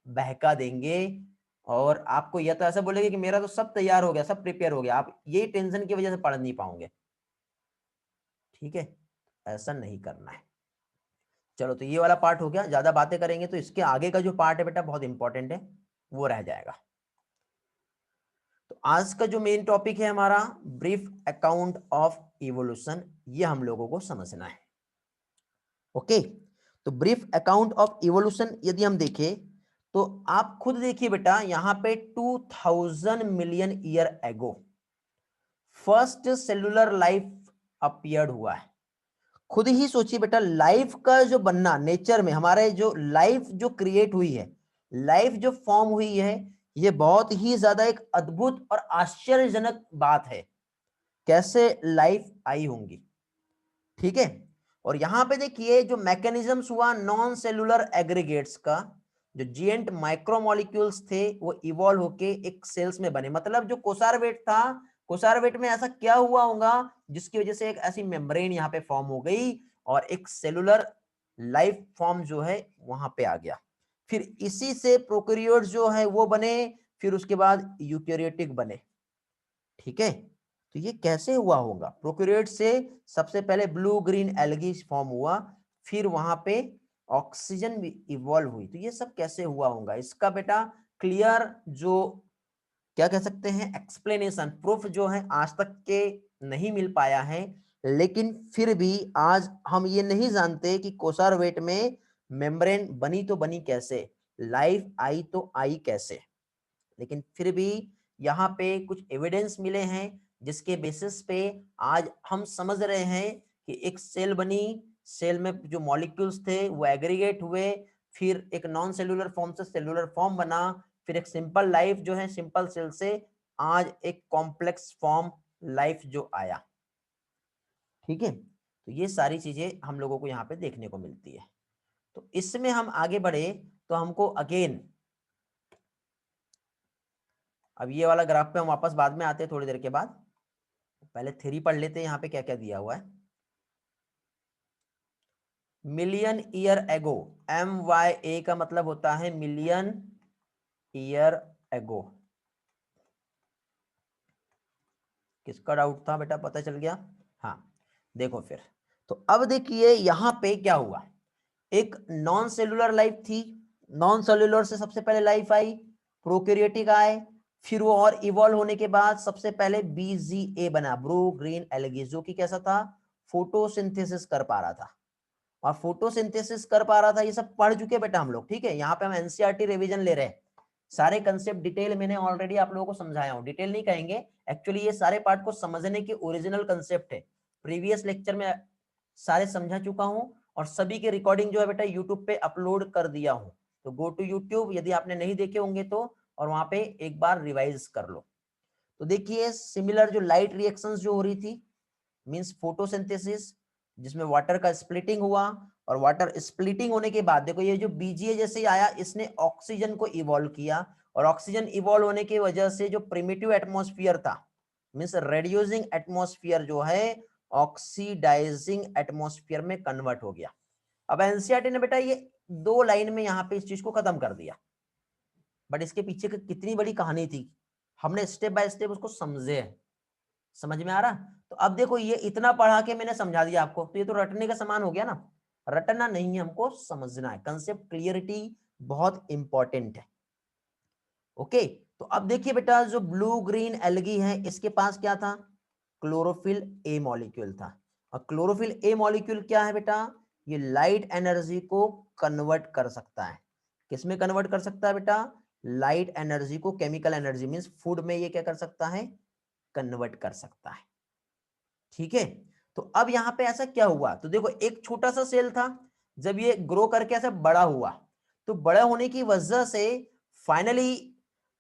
S1: बहका देंगे, और आपको यह तो ऐसा बोलेंगे कि मेरा तो सब तैयार हो गया, सब प्रिपेयर हो गया, आप यही टेंशन की वजह से पढ़ नहीं पाओगे। ठीक है, ऐसा नहीं करना है। चलो, तो ये वाला पार्ट हो गया, ज्यादा बातें करेंगे तो इसके आगे का जो पार्ट है बेटा बहुत इंपॉर्टेंट है, वो रह जाएगा। तो आज का जो मेन टॉपिक है हमारा ब्रीफ अकाउंट ऑफ इवोल्यूशन, ये हम लोगों को समझना है। ओके, तो ब्रीफ अकाउंट ऑफ इवोल्यूशन यदि हम देखें तो आप खुद देखिए बेटा, यहां पे 2000 million year ago first cellular life appeared हुआ है। खुद ही सोचिए बेटा, लाइफ का जो बनना नेचर में, हमारे जो लाइफ जो क्रिएट हुई है, लाइफ जो फॉर्म हुई है, ये बहुत ही ज्यादा एक अद्भुत और आश्चर्यजनक बात है, कैसे लाइफ आई होंगी। ठीक है, और यहां पे देखिए जो मैकेनिज्म्स हुआ नॉन सेलुलर एग्रीगेट्स का, जो जिएंट माइक्रोमोलिक्यूल्स थे वो इवॉल्व होके एक सेल्स में बने। मतलब जो कोसारवेट था, कोसारवेट में ऐसा क्या हुआ होगा जिसकी वजह से एक ऐसी मेम्ब्रेन यहाँ पे फॉर्म हो गई और एक सेलुलर लाइफ फॉर्म जो है वहां पे आ गया। फिर इसी से प्रोकैरियोट्स जो है वो बने, फिर उसके बाद यूकेरियोटिक बने। ठीक है, तो ये कैसे हुआ होगा, प्रोकैरियोट से सबसे पहले ब्लू ग्रीन एल्गी फॉर्म हुआ, फिर वहां पे ऑक्सीजन भी इवॉल्व हुई। तो ये सब कैसे हुआ होगा, इसका बेटा क्लियर जो क्या कह सकते हैं एक्सप्लेनेशन, प्रूफ जो है आज तक के नहीं मिल पाया है। लेकिन फिर भी आज हम ये नहीं जानते कि कोसारवेट में मेम्ब्रेन बनी तो बनी कैसे, लाइफ आई तो आई कैसे। लेकिन फिर भी यहाँ पे कुछ एविडेंस मिले हैं जिसके बेसिस पे आज हम समझ रहे हैं कि एक सेल बनी, सेल में जो मॉलिक्यूल्स थे वो एग्रीगेट हुए, फिर एक नॉन सेलुलर फॉर्म से सेलुलर फॉर्म बना, फिर एक सिंपल लाइफ जो है सिंपल सेल से आज एक कॉम्प्लेक्स फॉर्म लाइफ जो आया। ठीक है, तो ये सारी चीजें हम लोगों को यहाँ पे देखने को मिलती है। तो इसमें हम आगे बढ़े तो हमको अगेन, अब ये वाला ग्राफ पे हम वापस बाद में आते हैं थोड़ी देर के बाद, पहले थ्योरी पढ़ लेते हैं यहाँ पे क्या क्या दिया हुआ है। मिलियन ईयर एगो, MYA का मतलब होता है मिलियन ईयर एगो। किसका डाउट था बेटा, पता चल गया। हाँ, देखो फिर, तो अब देखिए यहाँ पे क्या हुआ, एक नॉन सेलुलर लाइफ थी, नॉन सेलुलर से सबसे पहले लाइफ आई, प्रोकैरियोटिक आए, फिर वो और इवॉल्व होने के बाद सबसे पहले BGA बना, ब्लू ग्रीन एल्गी, जो कि कैसा था, फोटोसिंथेसिस कर पा रहा था। और फोटोसिंथेसिस कर पा रहा था, ये सब पढ़ चुके बेटा हम लोग। ठीक है, यहाँ पे हम एनसीईआरटी रिवीजन ले रहे हैं, सारे कंसेप्ट डिटेल मैंने ऑलरेडी आप लोगों को समझाया हूँ, डिटेल नहीं कहेंगे, एक्चुअली ये सारे पार्ट को समझने के ओरिजिनल कंसेप्ट है, प्रीवियस लेक्चर में सारे समझा चुका हूँ और सभी के रिकॉर्डिंग जो है बेटा यूट्यूब पे अपलोड कर दिया हूँ। तो गो टू यूट्यूब यदि आपने नहीं देखे होंगे तो, और वहां पे एक बार रिवाइज कर लो। तो देखिए सिमिलर जो लाइट रिएक्शंस जो हो रही थी, मींस फोटोसिंथेसिस, जिसमें वाटर का स्प्लिटिंग हुआ, और वाटर स्प्लिटिंग होने के बाद देखो ये जो बीजीए जैसे आया, इसने ऑक्सीजन को इवॉल्व किया, और ऑक्सीजन इवॉल्व होने की वजह से जो प्रिमिटिव एटमॉस्फेयर था, मींस रेड्यूसिंग एटमॉस्फेयर जो है ऑक्सीडाइजिंग एटमॉस्फेयर में कन्वर्ट हो गया। अब एनसीईआरटी ने बेटा ये 2 लाइन में यहाँ पे इस चीज को खत्म कर दिया, बट इसके पीछे की कितनी बड़ी कहानी थी, हमने स्टेप बाय स्टेप उसको समझे हैं। समझ में आ रहा, तो अब देखो ये इतना पढ़ा के मैंने समझा दिया आपको, तो ये तो रटने का समान हो गया ना, रटना नहीं है, हमको समझना है, कंसेप्ट क्लियरिटी बहुत इंपॉर्टेंट है। ओके, तो अब देखिए बेटा जो ब्लू ग्रीन एल्गी है इसके पास क्या था, क्लोरोफिल ए मॉलिक्यूल था, और क्लोरोफिल ए मॉलिक्यूल क्या है बेटा, ये लाइट एनर्जी को कन्वर्ट कर सकता है। किसमें कन्वर्ट कर सकता है बेटा? लाइट एनर्जी को केमिकल एनर्जी, मींस फूड में ये क्या कर सकता है? कन्वर्ट कर सकता है। ठीक है, तो अब यहां पे ऐसा क्या हुआ? तो देखो एक छोटा सा सेल था, जब ये ग्रो करके ऐसा बड़ा हुआ, तो बड़ा होने की वजह से फाइनली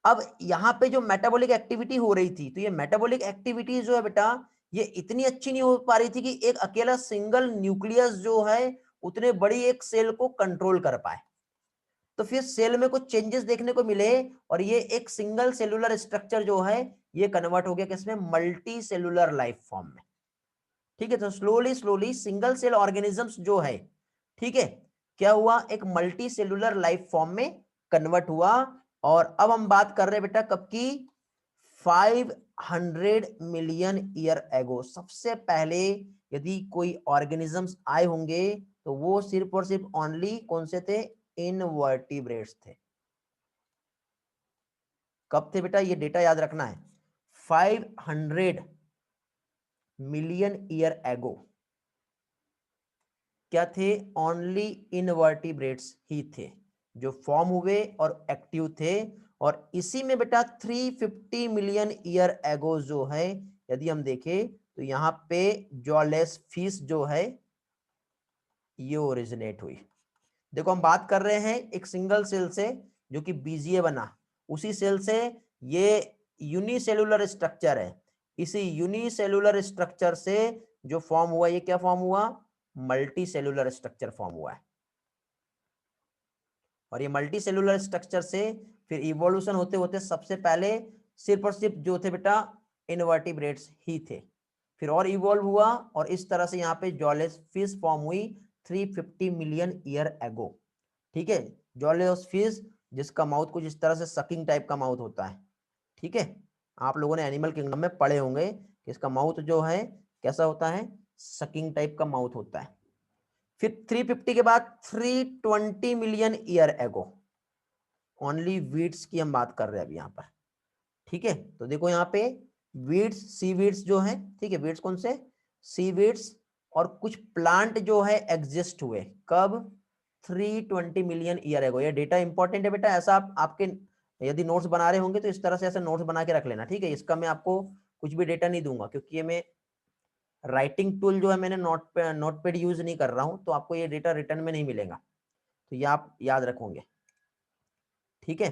S1: अब यहां पे जो मेटाबॉलिक एक्टिविटी हो रही थी, तो ये मेटाबॉलिक एक्टिविटी जो है बेटा, ये इतनी अच्छी नहीं हो पा रही थी कि एक अकेला सिंगल न्यूक्लियस जो है उतने बड़ी एक सेल को कंट्रोल कर पाए। तो फिर सेल में कुछ चेंजेस देखने को मिले और ये एक सिंगल सेलुलर स्ट्रक्चर जो है ये कन्वर्ट हो गया किसमें? मल्टी सेलुलर लाइफ फॉर्म में। ठीक है, तो slowly slowly single cell organisms जो है, ठीक है, क्या हुआ? एक मल्टी सेलुलर लाइफ फॉर्म में कन्वर्ट हुआ। और अब हम बात कर रहे हैं बेटा कब की? 500 मिलियन ईयर एगो सबसे पहले यदि कोई ऑर्गेनिजम्स आए होंगे तो वो सिर्फ और सिर्फ ओनली कौन से थे? इनवर्टिब्रेट्स थे। कब थे बेटा? ये डेटा याद रखना है। 500 मिलियन ईयर एगो क्या थे? ओनली इनवर्टिब्रेट्स ही थे जो फॉर्म हुए और एक्टिव थे। और इसी में बेटा 350 मिलियन ईयर एगो जो है, यदि हम देखें तो यहाँ पे जॉलेस फिश जो है ये ओरिजिनेट हुई। देखो हम बात कर रहे हैं एक सिंगल सेल से जो कि बीजीए बना, उसी सेल से ये यूनिसेलुलर स्ट्रक्चर है, इसी यूनिसेलुलर स्ट्रक्चर से जो फॉर्म हुआ ये क्या फॉर्म हुआ? मल्टी सेलुलर स्ट्रक्चर फॉर्म हुआ है। और ये मल्टी सेलुलर स्ट्रक्चर से फिर इवोल्यूशन होते होते सबसे पहले सिर्फ और सिर्फ जो थे बेटा इनवर्टिब्रेट्स ही थे, फिर और इवॉल्व हुआ और इस तरह से यहाँ पे जॉलेस फिश फॉर्म हुई 350 मिलियन ईयर एगो। ठीक है, जॉलेस फिश जिसका माउथ कुछ इस तरह से सकिंग टाइप का माउथ होता है। ठीक है, आप लोगों ने एनिमल किंगडम में पढ़े होंगे कि इसका माउथ जो है कैसा होता है? सकिंग टाइप का माउथ होता है। फिर 350 के बाद 320 million year ago, only weeds की हम बात कर रहे हैं अभी यहाँ पर। ठीक है, तो देखो यहाँ पे वीड्स, सी वीड्स जो है, ठीक है, वीड्स कौन से? सी वीड्स। और कुछ प्लांट जो है एग्जिस्ट हुए कब? 320 मिलियन ईयर एगो। ये डेटा इंपॉर्टेंट है बेटा, ऐसा आप आपके यदि नोट्स बना रहे होंगे तो इस तरह से ऐसे नोट्स बना के रख लेना। ठीक है, इसका मैं आपको कुछ भी डेटा नहीं दूंगा क्योंकि ये मैं राइटिंग टूल जो है मैंने नोटपैड यूज नहीं कर रहा हूं, तो आपको ये डेटा रिटर्न में नहीं मिलेगा, तो ये आप याद रखोगे। ठीक है,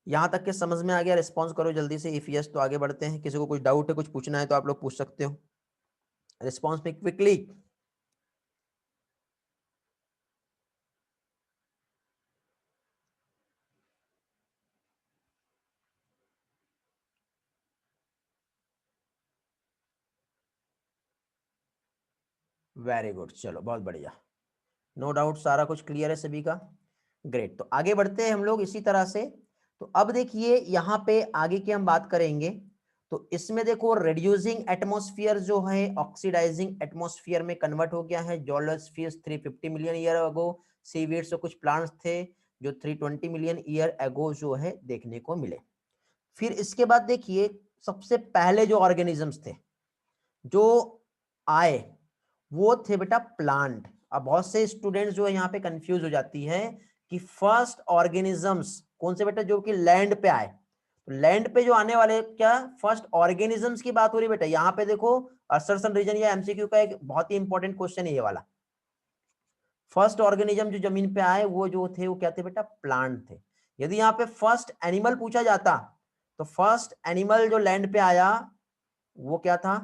S1: यहां तक के समझ में आ गया? रिस्पॉन्स करो जल्दी से, इफ यस तो आगे बढ़ते हैं। किसी को कुछ डाउट है, कुछ पूछना है तो आप लोग पूछ सकते हो। रिस्पॉन्स में क्विकली। वेरी गुड, चलो बहुत बढ़िया, नो डाउट सारा कुछ क्लियर है सभी का। ग्रेट, तो आगे बढ़ते हैं हम लोग इसी तरह से। तो अब देखिए यहाँ पे आगे की हम बात करेंगे, तो इसमें देखो रिड्यूसिंग एटमॉस्फेयर जो है ऑक्सीडाइजिंग एटमॉस्फेयर में कन्वर्ट हो गया है। Jawless fish 350 million year ago, seaweeds से कुछ प्लांट्स थे जो 320 मिलियन ईयर अगो जो है देखने को मिले। फिर इसके बाद देखिए सबसे पहले जो ऑर्गेनिजम्स थे जो आए वो थे बेटा प्लांट। अब बहुत से स्टूडेंट्स जो है यहाँ पे कंफ्यूज हो जाती है कि फर्स्ट ऑर्गेनिजम्स कौन से बेटा? जो कि लैंड पे आए। तो लैंड पे जो आने वाले क्या फर्स्ट ऑर्गेनिजम्स की बात हो रही बेटा? यहाँ पे देखो असर्शन रीजन या एमसीक्यू का एक बहुत ही इंपॉर्टेंट क्वेश्चन है ये वाला। फर्स्ट ऑर्गेनिज्म जो जमीन पे आए वो जो थे वो क्या थे बेटा? प्लांट थे। यदि यहाँ पे फर्स्ट एनिमल पूछा जाता तो फर्स्ट एनिमल जो लैंड पे आया वो क्या था?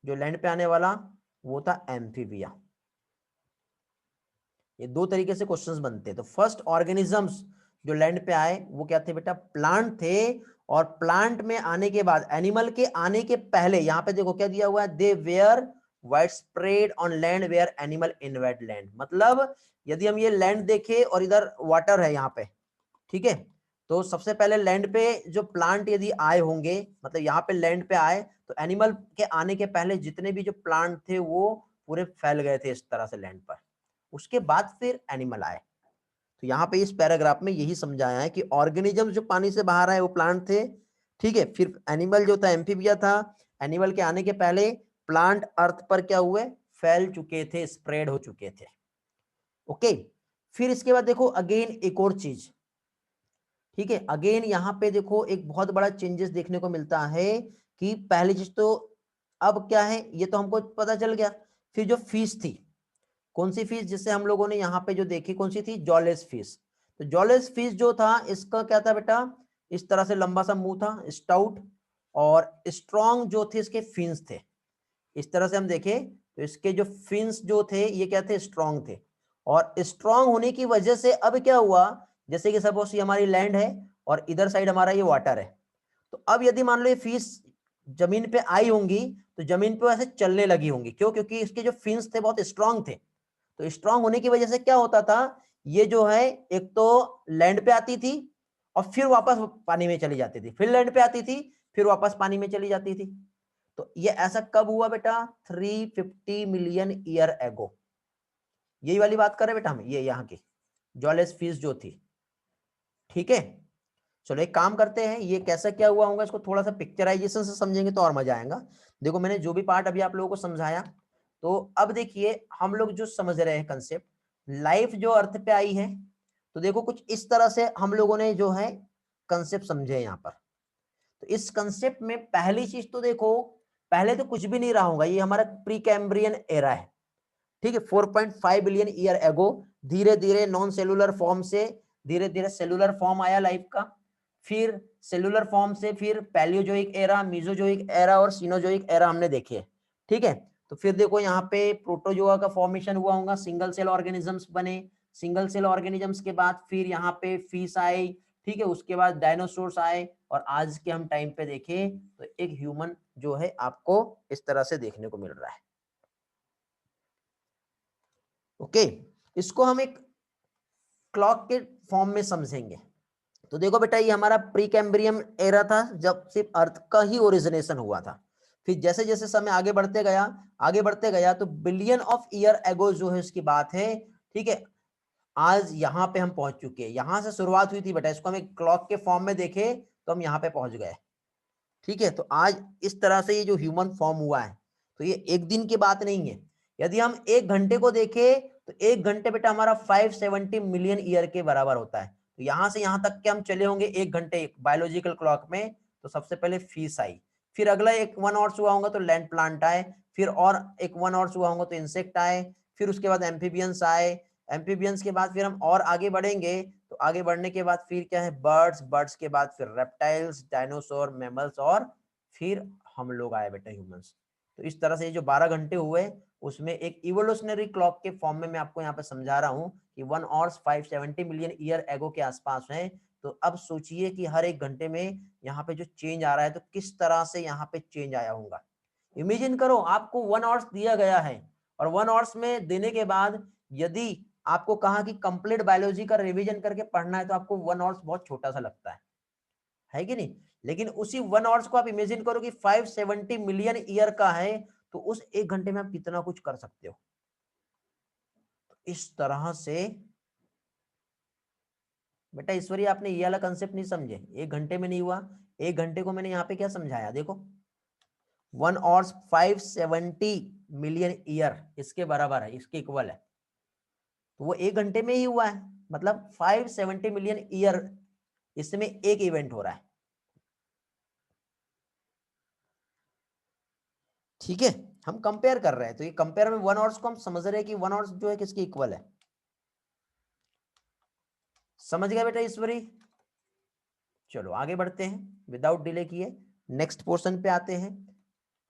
S1: जो लैंड पे आने वाला वो था एम्फीबिया। ये दो तरीके से क्वेश्चंस बनते हैं। तो फर्स्ट ऑर्गेनिजम्स जो लैंड पे आए वो क्या थे बेटा? प्लांट थे। और प्लांट में आने के बाद एनिमल के आने के पहले यहां पे देखो क्या दिया हुआ है? They were widespread on land where animal invade land. मतलब यदि हम ये लैंड देखें और इधर वाटर है यहाँ पे, ठीक है, तो सबसे पहले लैंड पे जो प्लांट यदि आए होंगे, मतलब यहाँ पे लैंड पे आए तो एनिमल के आने के पहले जितने भी जो प्लांट थे वो पूरे फैल गए थे इस तरह से लैंड पर। उसके बाद फिर एनिमल आए। तो यहाँ पे इस पैराग्राफ में यही समझाया है कि ऑर्गेनिज्म जो पानी से बाहर आए वो प्लांट थे। ठीक है, फिर एनिमल जो था एम्फीबिया था। एनिमल के आने के पहले प्लांट अर्थ पर क्या हुए? फैल चुके थे, स्प्रेड हो चुके थे। ओके, फिर इसके बाद देखो अगेन एक और चीज, ठीक है, अगेन यहाँ पे देखो एक बहुत बड़ा चेंजेस देखने को मिलता है कि पहली चीज तो अब क्या है ये तो हमको पता चल गया। फिर जो फीस थी, कौन सी फीस, जिससे हम लोगों ने यहाँ पे जो देखी कौन सी थी, जॉलेस फीस। तो जॉलेस फीस जो था इसका क्या था बेटा, इस तरह से लंबा सा मुंह था, स्टाउट, और स्ट्रॉन्ग जो थे इसके फिन्स थे। इस तरह से हम देखें तो इसके जो फिन्स जो थे ये क्या थे, स्ट्रॉन्ग थे। और स्ट्रॉन्ग होने की वजह से अब क्या हुआ, जैसे कि सपोज ये हमारी लैंड है और इधर साइड हमारा ये वाटर है, तो अब यदि मान लो ये फिश जमीन पे आई होंगी तो जमीन पे ऐसे चलने लगी होंगी, क्यों, क्योंकि इसके जो फिन्स थे बहुत स्ट्रांग थे। तो स्ट्रांग होने की वजह से क्या होता था, ये जो है एक तो लैंड पे आती थी और फिर वापस पानी में चली जाती थी, फिर लैंड पे आती थी, फिर वापस पानी में चली जाती थी। तो ये ऐसा कब हुआ बेटा, 350 मिलियन ईयर एगो। यही वाली बात कर रहे बेटा हम, ये यहाँ की जॉलेस फिश जो थी, ठीक है। चलो एक काम करते हैं, ये कैसा क्या हुआ होगा इसको थोड़ा सा पिक्चराइजेशन से समझेंगे तो और मजा आएगा। देखो मैंने जो भी पार्ट अभी आप लोगों को समझाया, तो अब देखिए हम लोग जो समझ रहे हैं कंसेप्ट, लाइफ जो अर्थ पे आई है, तो देखो कुछ इस तरह से हम लोगों ने जो है कंसेप्ट समझे यहाँ पर। तो इस कंसेप्ट में पहली चीज तो देखो, पहले तो कुछ भी नहीं रहा होगा, ये हमारा प्री कैम्ब्रियन एरा है, ठीक है। 4.5 बिलियन ईयर एगो धीरे धीरे नॉन सेलुलर फॉर्म से धीरे धीरे सेलुलर फॉर्म आया लाइफ का, फिर सेलुलर फॉर्म से फिर पैलियोजोइक एरा, मीजोजोइक एरा और सीनोजोइक एरा हमने देखे, ठीक है। तो फिर देखो यहाँ पे प्रोटोजोआ का फॉर्मेशन हुआ होगा, सिंगल सेल ऑर्गेनिजम्स बने, सिंगल सेल ऑर्गेनिजम्स के बाद फिर यहाँ पे फिश आई, ठीक है, उसके बाद डायनासोर्स आए, और आज के हम टाइम पे देखें तो एक ह्यूमन जो है आपको इस तरह से देखने को मिल रहा है। ओके, इसको हम एक क्लॉक के फॉर्म में समझेंगे। तो देखो बेटा ये हमारा प्री कैम्ब्रियम एरा था, जब सिर्फ अर्थ का ही ओरिजिनेशन हुआ था। फिर जैसे जैसे समय आगे बढ़ते गया तो बिलियन ऑफ ईयर एगो जो है इसकी बात है, ठीक है। आज यहाँ पे हम पहुंच चुके हैं, यहां से शुरुआत हुई थी बेटा, इसको हम एक क्लॉक के फॉर्म में देखें तो हम यहाँ पे पहुंच गए, ठीक है। तो आज इस तरह से ये जो ह्यूमन फॉर्म हुआ है, तो ये एक दिन की बात नहीं है। यदि हम एक घंटे को देखें तो एक घंटे बेटा हमारा 570 मिलियन ईयर के बराबर होता है। तो यहां से यहां तक के हम चले होंगे एक घंटे बायोलॉजिकल क्लॉक में। तो सबसे पहले फिश आई, फिर अगला एक 1 आवर्स हुआ होगा तो लैंड प्लांट आए, फिर और एक 1 आवर्स हुआ होगा तो इंसेक्ट आए, फिर उसके बाद एम्फीबियंस आए, एम्फीबियंस के बाद फिर हम और आगे बढ़ेंगे, तो आगे बढ़ने के बाद फिर क्या है, बर्ड्स, बर्ड्स के बाद फिर रेप्टाइल्स, डायनासोर, मैमल्स, और फिर हम लोग आए बेटा ह्यूमंस। तो इस तरह से ये जो 12 घंटे हुए उसमें एक इवोल्यूशनरी क्लॉक के फॉर्म में मैं आपको यहाँ पे समझा रहा हूँ कि 1 आवर्स 570 मिलियन ईयर एगो के आसपास है। तो अब सोचिए कि हर एक घंटे में यहाँ पे जो चेंज आ रहा है तो किस तरह से यहाँ पे चेंज आया होगा। इमेजिन करो आपको 1 आवर्स दिया गया है, और 1 आवर्स में देने के बाद यदि आपको कहा कि कंप्लीट बायोलॉजी का रिवीजन करके पढ़ना है, तो आपको 1 आवर्स बहुत छोटा सा लगता है कि नहीं। लेकिन उसी 1 आवर्स को आप इमेजिन करो कि 570 मिलियन ईयर का है, तो उस एक घंटे में आप कितना कुछ कर सकते हो। तो इस तरह से बेटा ईश्वरी आपने ये वाला कंसेप्ट नहीं समझे, एक घंटे में नहीं हुआ। एक घंटे को मैंने यहाँ पे क्या समझाया, देखो 1 आवर्स 570 मिलियन ईयर इसके बराबर है, इसके इक्वल है। तो वो एक घंटे में ही हुआ है, मतलब 570 मिलियन ईयर इसमें एक इवेंट हो रहा है, ठीक है। हम कंपेयर कर रहे हैं, तो ये कंपेयर में 1 आवर्स को हम समझ रहे हैं कि 1 आवर्स जो है किसकी इक्वल है। समझ गया बेटा ईश्वरी। चलो आगे बढ़ते हैं विदाउट डिले किए, नेक्स्ट पोर्शन पे आते हैं।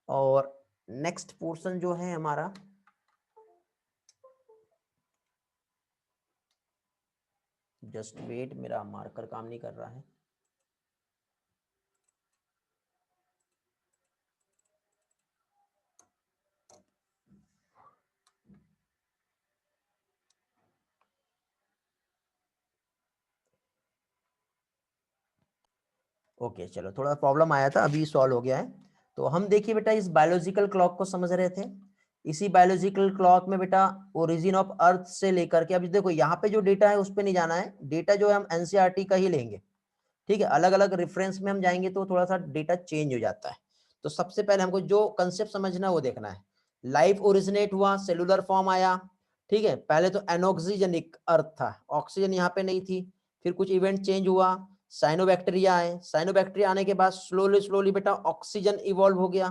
S1: और नेक्स्ट पोर्शन जो है हमारा, जस्ट वेट, मेरा मार्कर काम नहीं कर रहा है। ओके चलो, थोड़ा प्रॉब्लम आया था, अभी सॉल्व हो गया है। तो हम देखिए बेटा इस बायोलॉजिकल क्लॉक को समझ रहे थे। इसी बायोलॉजिकल क्लॉक में बेटा ओरिजिन ऑफ अर्थ से लेकर के, अभी देखो यहाँ पे जो डेटा है उस पर नहीं जाना है, डेटा जो है हम एनसीईआरटी का ही लेंगे, ठीक है। अलग अलग रेफरेंस में हम जाएंगे तो थोड़ा सा डेटा चेंज हो जाता है। तो सबसे पहले हमको जो कंसेप्ट समझना है वो देखना है। लाइफ ओरिजिनेट हुआ, सेलुलर फॉर्म आया, ठीक है, पहले तो एनऑक्सीजनिक अर्थ था, ऑक्सीजन यहाँ पे नहीं थी, फिर कुछ इवेंट चेंज हुआ, साइनोबैक्टीरिया आए, साइनोबैक्टीरिया आने के बाद स्लोली स्लोली बेटा ऑक्सीजन इवॉल्व हो गया,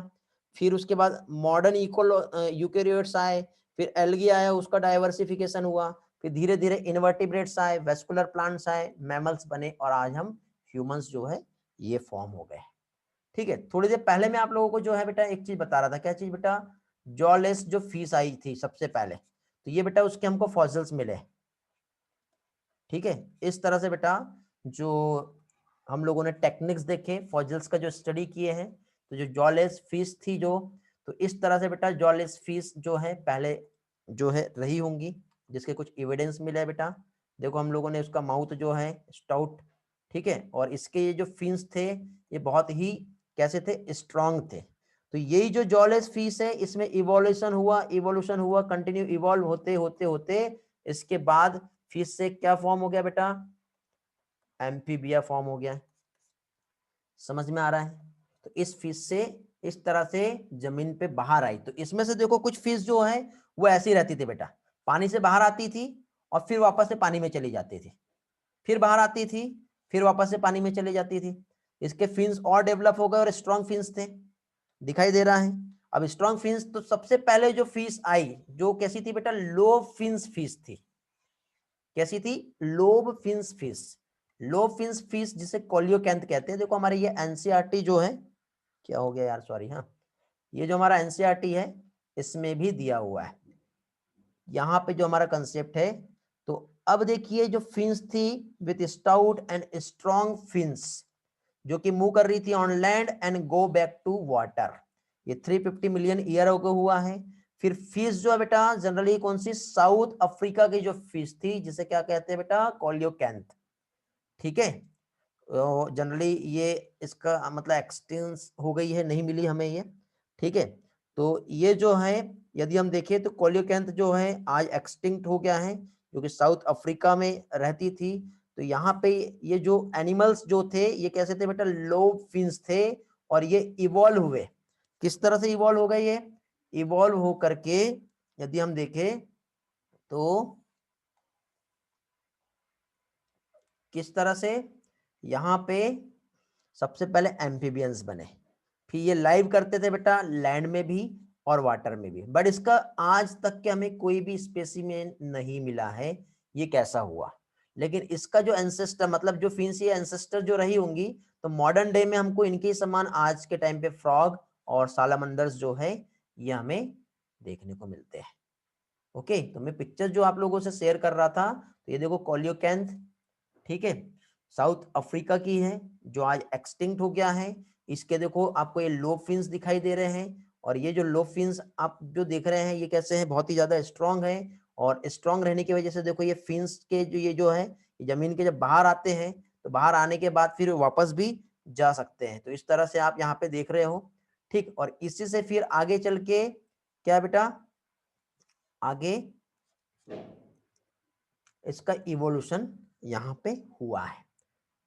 S1: फिर उसके बाद मॉडर्न यूकेरियोट्स आए, फिर एल्गी आया, उसका डाइवर्सिफिकेशन हुआ, फिर धीरे धीरे इन्वर्टिब्रेट्स आए, वेस्कुलर प्लांट्स आए, मैमल्स बने, और आज हम ह्यूमंस जो है ये फॉर्म हो गए। ठीक है, थोड़ी देर पहले मैं आप लोगों को जो है बेटा एक चीज बता रहा था, क्या चीज बेटा, जॉलेस जो फिश आई थी सबसे पहले, तो ये बेटा उसके हमको फॉसिल्स मिले। ठीक है, इस तरह से बेटा जो हम लोगों ने टेक्निक्स देखे, फॉसिल्स का जो स्टडी किए हैं, तो जो जॉलेस फिश थी जो, तो इस तरह से बेटा जॉलेस फिश जो है पहले जो है रही होंगी, जिसके कुछ एविडेंस मिले बेटा। देखो हम लोगों ने उसका माउथ जो है स्टाउट, ठीक है, और इसके ये जो फिन्स थे ये बहुत ही कैसे थे, स्ट्रांग थे। तो यही जो जॉलेस फिश है इसमें इवोल्यूशन हुआ, कंटिन्यू इवॉल्व होते होते होते इसके बाद फिश से क्या फॉर्म हो गया बेटा, एम्फीबिया फॉर्म हो गया। समझ में आ रहा है? तो इस फिश से इस तरह से जमीन पे बाहर आई। तो इसमें से देखो कुछ फिश जो है वो ऐसी रहती थी बेटा, पानी से बाहर आती थी और फिर वापस से पानी में चली जाती थी, फिर बाहर आती थी, फिर वापस से पानी में चली जाती थी। इसके फिन्स और डेवलप हो गए और स्ट्रॉन्ग फिन्स थे, दिखाई दे रहा है। अब स्ट्रॉन्ग फिन्स, तो सबसे पहले जो फिश आई जो कैसी थी बेटा, लोब फिन्स फिश थी। कैसी थी, lobe fins fish. Lobe fins fish जिसे कोलियोकैंथ कहते हैं। देखो हमारे ये एनसीईआरटी जो है, क्या हो गया यार, सॉरी, हाँ, ये जो हमारा एनसीईआरटी है इसमें भी दिया हुआ है, यहाँ पे जो हमारा कंसेप्ट है। तो अब देखिए जो फिन्स थी with stout and strong fins, जो कि मूव कर रही थी on land and go back to water, ये 350 मिलियन ईयर अगो हुआ है। फिर फिश जो है बेटा जनरली कौन सी, साउथ अफ्रीका की जो फिश थी जिसे क्या कहते हैं बेटा, कोलियोकैंथ। ठीक है, जनरली ये इसका मतलब एक्सटेंस हो गई है, नहीं मिली हमें ये। ठीक है, तो ये जो है यदि हम देखें तो कोलियोकैंथ जो है आज एक्सटिंक्ट हो गया है, जो कि साउथ अफ्रीका में रहती थी। तो यहाँ पे ये जो एनिमल्स जो थे ये कैसे थे बेटा, लोब फिन्स थे, और ये इवॉल्व हुए। किस तरह से इवॉल्व हो गए, ये इवॉल्व हो करके यदि हम देखें तो किस तरह से, यहाँ पे सबसे पहले एम्फीबियंस बने, फिर ये लाइव करते थे बेटा लैंड में भी और वाटर में भी, बट इसका आज तक के हमें कोई भी स्पेसिमेन नहीं मिला है ये कैसा हुआ। लेकिन इसका जो एंसेस्टर, मतलब जो फिन्स ये एंसेस्टर जो रही होंगी, तो मॉडर्न डे में हमको इनके समान आज के टाइम पे फ्रॉग और सालामंडर्स जो है ये हमें देखने को मिलते हैं। ओके, तो मैं पिक्चर जो आप लोगों से शेयर कर रहा था, तो ये देखो कोलियोकैंथ, ठीक है, साउथ अफ्रीका की है जो आज एक्सटिंक्ट हो गया है। इसके देखो आपको ये लोब फिन्स दिखाई दे रहे हैं, और ये जो लोब फिन्स आप जो देख रहे हैं ये कैसे हैं, बहुत ही ज्यादा स्ट्रांग है, और स्ट्रांग रहने की वजह से देखो ये फिन्स के जो ये जो है ये जमीन के जब बाहर आते हैं तो बाहर आने के बाद फिर वापस भी जा सकते हैं। तो इस तरह से आप यहाँ पे देख रहे हो। ठीक, और इसी से फिर आगे चल के क्या बेटा, आगे इसका इवोल्यूशन यहाँ पे हुआ है।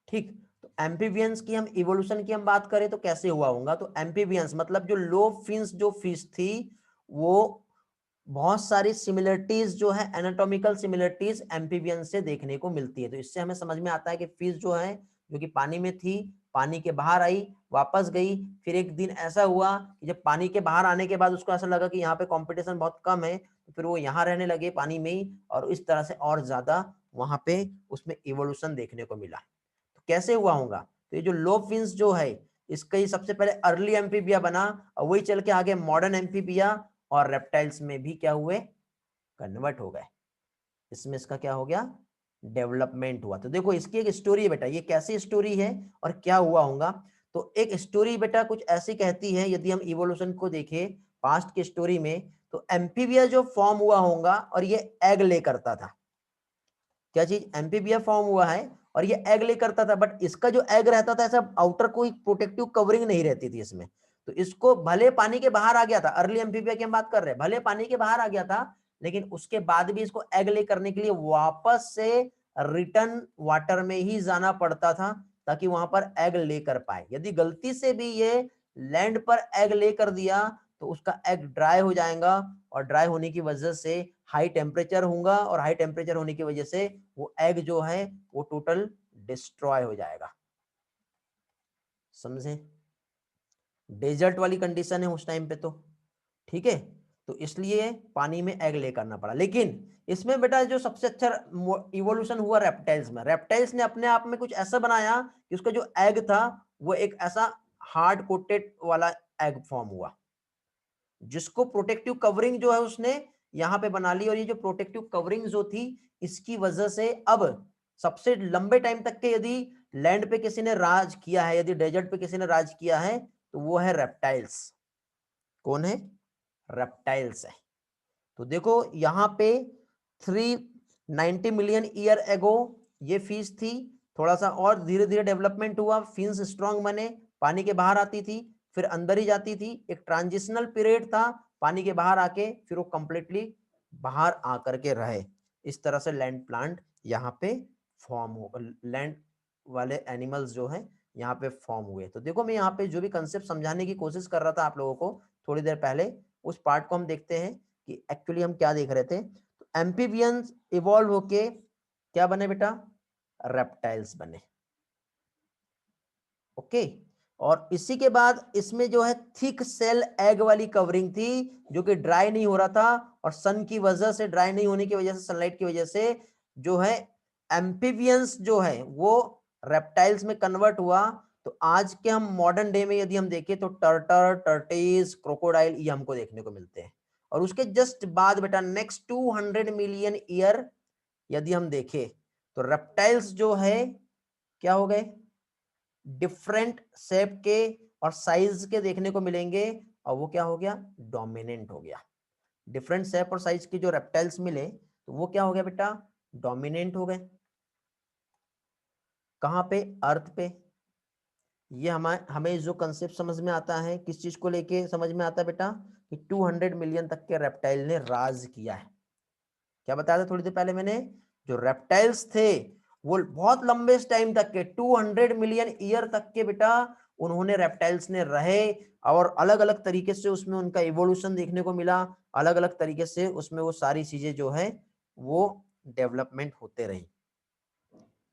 S1: ठीक, तो एम्फीबियंस की हम इवोल्यूशन की हम बात करें तो कैसे हुआ होगा, तो एम्फीबियंस मतलब जो लोब फिन्स जो फिश थी वो बहुत सारी सिमिलरिटीज जो है, एनाटॉमिकल सिमिलरिटीज एम्फीबियंस से देखने को मिलती है। तो इससे हमें समझ में आता है कि फिश जो है जो कि पानी में थी, पानी के बाहर आई, वापस गई, फिर एक दिन ऐसा हुआ कि जब पानी के बाहर आने के बाद उसको ऐसा लगा कि यहाँ पे कंपटीशन बहुत कम है, तो फिर वो यहाँ रहने लगे पानी में ही, और इस तरह से और ज्यादा वहां पे उसमें इवोल्यूशन देखने को मिला। तो कैसे हुआ होगा, तो ये जो लोब फिन्स जो है इसका ही सबसे पहले अर्ली एम्फीबिया बना, और वही चल के आगे मॉडर्न एम्फीबिया और रेप्टाइल्स में भी क्या हुए, कन्वर्ट हो गए। इसमें इसका क्या हो गया, डेवलपमेंट हुआ। तो देखो इसकी एक स्टोरी है बेटा, ये कैसी स्टोरी है और क्या हुआ होगा। तो एक स्टोरी बेटा कुछ ऐसी कहती है, यदि हम इवोल्यूशन को देखें पास्ट की स्टोरी में, तो एम्फीबिया जो फॉर्म हुआ होगा और ये एग ले करता था। क्या चीज, एम्फीबिया फॉर्म हुआ है और ये एग ले करता था, बट इसका जो एग रहता था ऐसा आउटर कोई प्रोटेक्टिव कवरिंग नहीं रहती थी इसमें। तो इसको भले पानी के बाहर आ गया था, अर्ली एम्फीबिया की हम बात कर रहे हैं, भले पानी के बाहर आ गया था, लेकिन उसके बाद भी इसको एग ले करने के लिए वापस से रिटर्न वाटर में ही जाना पड़ता था ताकि वहां पर एग ले कर पाए। यदि गलती से भी ये लैंड पर एग ले कर दिया तो उसका एग ड्राई हो जाएगा, और ड्राई होने की वजह से हाई टेम्परेचर होगा, और हाई टेम्परेचर होने की वजह से वो एग जो है वो टोटल डिस्ट्रॉय हो जाएगा। समझे? डेजर्ट वाली कंडीशन है उस टाइम पे तो, ठीक है। तो इसलिए पानी में एग ले करना पड़ा। लेकिन इसमें बेटा जो सबसे अच्छा इवोल्यूशन हुआ रेप्टाइल्स में, रेप्टाइल्स ने अपने आप में कुछ ऐसा बनाया कि उसका जो एग था वो एक ऐसा हार्ड कोटेड वाला एग फॉर्म हुआ, जिसको प्रोटेक्टिव कवरिंग जो है उसने यहां पे बना ली। और ये जो प्रोटेक्टिव कवरिंग जो थी, इसकी वजह से अब सबसे लंबे टाइम तक के यदि लैंड पे किसी ने राज किया है, यदि डेजर्ट पे किसी ने राज किया है, तो वो है रेप्टाइल्स। कौन है? रेप्टाइल्स है। तो देखो यहां पे 390 मिलियन ईयर एगो ये फिश थी। थोड़ा सा और धीरे धीरे डेवलपमेंट हुआ, फिन्स स्ट्रांग बने, पानी के बाहर आती थी, फिर अंदर ही जाती थी। एक ट्रांजिशनल पीरियड था, पानी के बाहर आके फिर वो कंप्लीटली बाहर आकर के रहे। इस तरह से लैंड प्लांट यहाँ पे फॉर्म हो, लैंड वाले एनिमल्स जो है यहाँ पे फॉर्म हुए। तो देखो मैं यहाँ पे जो भी कंसेप्ट समझाने की कोशिश कर रहा था आप लोगों को थोड़ी देर पहले, उस पार्ट को हम देखते हैं कि एक्चुअली हम क्या देख रहे थे। तो एम्फीबियंस इवॉल्व होके क्या बने बेटा? रेप्टाइल्स बने। ओके। और इसी के बाद इसमें जो है थिक सेल एग वाली कवरिंग थी, जो कि ड्राई नहीं हो रहा था, और सन की वजह से, ड्राई नहीं होने की वजह से, सनलाइट की वजह से जो है एम्फीबियंस जो है वो रेप्टाइल्स में कन्वर्ट हुआ। तो आज के हम मॉडर्न डे में यदि हम देखें तो टर्टर, टर्टेज, क्रोकोडाइल ये हमको देखने को मिलते हैं। और उसके जस्ट बाद बेटा नेक्स्ट 200 मिलियन ईयर यदि हम देखें तो रेप्टाइल्स जो है क्या हो गए? डिफरेंट शेप के और साइज के देखने को मिलेंगे, और वो क्या हो गया? डोमिनेंट हो गया। डिफरेंट शेप और साइज के जो रेप्टाइल्स मिले तो वो क्या हो गया बेटा? डोमिनेंट हो गए। कहां पे? अर्थ पे। ये हमें जो कंसेप्ट समझ में आता है, किस चीज को लेके समझ में आता है बेटा? कि 200 मिलियन तक के रेप्टाइल ने राज किया है। क्या बताया था थोड़ी देर पहले मैंने? जो रेप्टाइल्स थे वो बहुत लंबे टाइम तक के 200 मिलियन ईयर तक के बेटा उन्होंने, रेप्टाइल्स ने रहे, और अलग अलग तरीके से उसमें उनका इवोल्यूशन देखने को मिला। अलग अलग तरीके से उसमें वो सारी चीजें जो है वो डेवलपमेंट होते रही।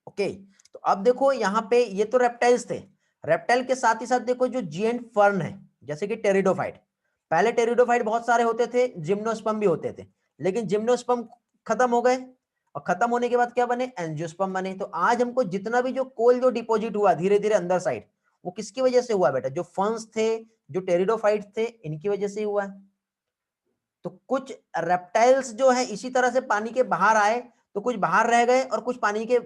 S1: ओके। तो अब देखो यहाँ पे ये तो रेप्टाइल्स थे। रेप्टाइल के साथ ही साथ देखो जो जिएंट फर्न है, जैसे कि टेरिडोफाइट। पहले टेरिडोफाइट बहुत सारे होते थे, जिम्नोस्पर्म भी होते थे, लेकिन जिम्नोस्पर्म खत्म हो गए, और खत्म होने के बाद क्या बने? एंजियोस्पर्म बने। तो आज हमको जितना भी जो कोल जो डिपॉजिट हुआ धीरे धीरे अंदर साइड, वो किसकी वजह से हुआ बेटा? जो फर्न्स थे, जो टेरिडोफाइट थे, इनकी वजह से हुआ है। तो कुछ रेप्टाइल्स जो है इसी तरह से पानी के बाहर आए, तो कुछ बाहर रह गए और कुछ पानी के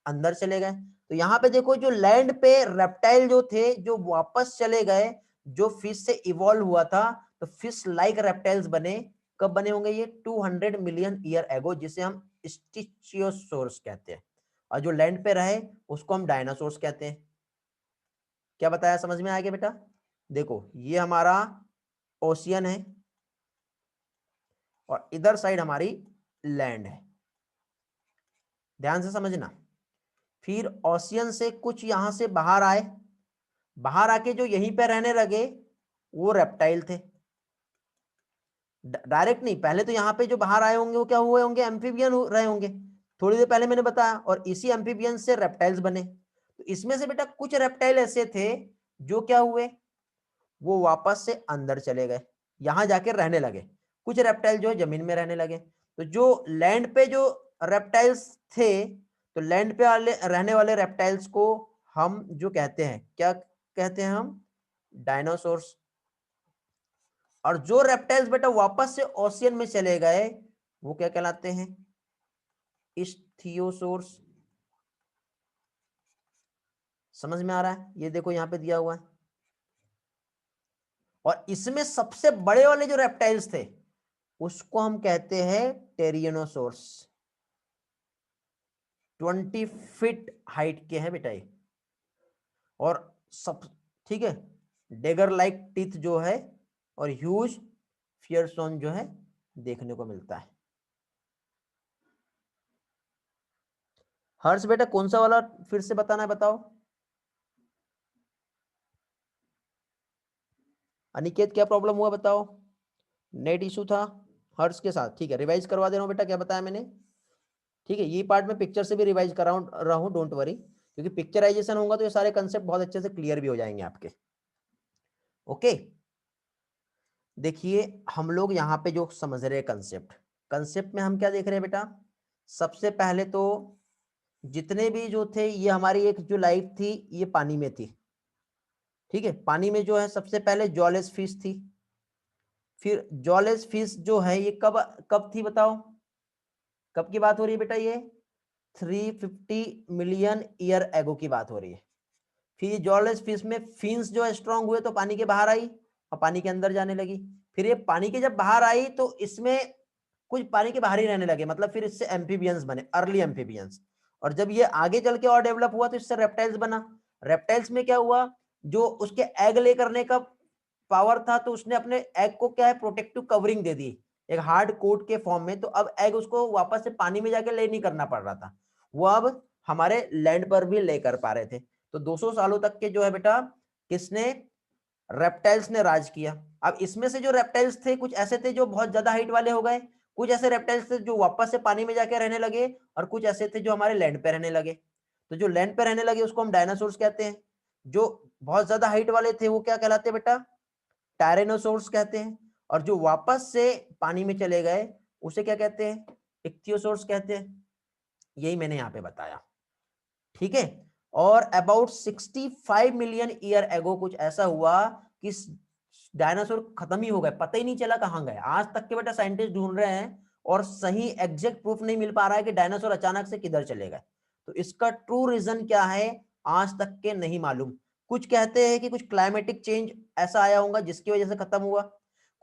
S1: अंदर चले गए। तो यहाँ पे देखो जो लैंड पे रेप्टाइल जो थे जो वापस चले गए, जो फिश से इवॉल्व हुआ था, तो फिश लाइक रेप्टाइल्स बने। कब बने होंगे ये? 200 मिलियन ईयर एगो, जिसे हम स्टिचियोसोर्स कहते हैं। और जो लैंड पे रहे उसको हम डायनासोर्स कहते हैं। क्या बताया? समझ में आ गया बेटा? देखो ये हमारा ओशियन है, और इधर साइड हमारी लैंड है। ध्यान से समझना। फिर ओशियन से कुछ यहां से बाहर आए, बाहर आके जो यहीं पे रहने लगे वो रेप्टाइल थे। डायरेक्ट नहीं, पहले तो यहाँ पे जो बाहर आए होंगे वो क्या हुए होंगे? एम्फीबियन रहे होंगे, थोड़ी देर पहले मैंने बताया। और इसी एम्फीबियन से रेप्टाइल्स बने। तो इसमें से बेटा कुछ रेप्टाइल ऐसे थे जो क्या हुए? वो वापस से अंदर चले गए, यहां जाके रहने लगे। कुछ रेप्टाइल जो है जमीन में रहने लगे। तो जो लैंड पे जो रेप्टाइल्स थे, तो लैंड पे वाले रहने वाले रेप्टाइल्स को हम जो कहते हैं, क्या कहते हैं हम? डायनासोर्स। और जो रेप्टाइल्स बेटा वापस से ओशियन में चले गए वो क्या कहलाते हैं? इस्थियोसोर्स। समझ में आ रहा है? ये देखो यहां पे दिया हुआ है। और इसमें सबसे बड़े वाले जो रेप्टाइल्स थे उसको हम कहते हैं टेरियनोसोर्स। 20 फीट हाइट के हैं बेटा ये। और सब ठीक है, डेगर लाइक टीथ जो है, और ह्यूज फियरसोन जो है देखने को मिलता है। हर्ष बेटा कौन सा वाला फिर से बताना है, बताओ। अनिकेत क्या प्रॉब्लम हुआ बताओ? नेट इशू था हर्ष के साथ, ठीक है रिवाइज करवा दे रहा हूँ बेटा, क्या बताया मैंने, ठीक है ये पार्ट में पिक्चर से भी रिवाइज कर रहा हूँ, डोंट वरी, क्योंकि पिक्चराइजेशन होगा तो ये सारे कंसेप्ट बहुत अच्छे से क्लियर भी हो जाएंगे आपके। ओके देखिए हम लोग यहाँ पे जो समझ रहे हैं कंसेप्ट, कंसेप्ट में हम क्या देख रहे हैं बेटा, सबसे पहले तो जितने भी जो थे ये हमारी एक जो लाइफ थी ये पानी में थी, ठीक है पानी में जो है सबसे पहले जॉलेस फिश थी, फिर जॉलेस फिश जो है ये कब कब थी बताओ, कब की बात हो रही है बेटा, ये 350 मिलियन ईयर एगो की बात हो रही है। फिर ये जॉलेस फिश में फिन्स जो है स्ट्रांग हुए तो पानी के बाहर आई और पानी के अंदर जाने लगी, फिर ये पानी के जब बाहर आई तो इसमें कुछ पानी के बाहर ही रहने लगे, मतलब फिर इससे एम्फीबियंस बने, अर्ली एम्फीबियंस। और जब ये आगे चल के और डेवलप हुआ तो इससे रेप्टाइल्स बना। रेप्टाइल्स में क्या हुआ, जो उसके एग ले करने का पावर था तो उसने अपने एग को क्या है प्रोटेक्टिव कवरिंग दे दी एक हार्ड कोट के फॉर्म में, तो अब एग उसको वापस से पानी में जाके ले नहीं करना पड़ रहा था, वो अब हमारे लैंड पर भी ले कर पा रहे थे। तो 200 सालों तक के जो है बेटा किसने, रेप्टाइल्स ने राज किया। अब इसमें से जो रेप्टाइल्स थे कुछ ऐसे थे जो बहुत ज्यादा हाइट वाले हो गए, कुछ ऐसे रेप्टाइल्स थे जो वापस से पानी में जाके रहने लगे, और कुछ ऐसे थे जो हमारे लैंड पे रहने लगे। तो जो लैंड पे रहने लगे उसको हम डायनासोर्स कहते हैं, जो बहुत ज्यादा हाइट वाले थे वो क्या कहलाते हैं बेटा, टायरेनोसोर्स कहते हैं, और जो वापस से पानी में चले गए उसे क्या कहते हैं, इक्थियोसोर्स कहते हैं। यही मैंने यहाँ पे बताया, ठीक है। और अबाउट 65 मिलियन ईयर एगो कुछ ऐसा हुआ कि डायनासोर खत्म ही हो गए, पता ही नहीं चला कहां गए। आज तक के बेटा साइंटिस्ट ढूंढ रहे हैं और सही एग्जैक्ट प्रूफ नहीं मिल पा रहा है कि डायनासोर अचानक से किधर चले गए। तो इसका ट्रू रीजन क्या है आज तक के नहीं मालूम। कुछ कहते हैं कि कुछ क्लाइमेटिक चेंज ऐसा आया होगा जिसकी वजह से खत्म हुआ,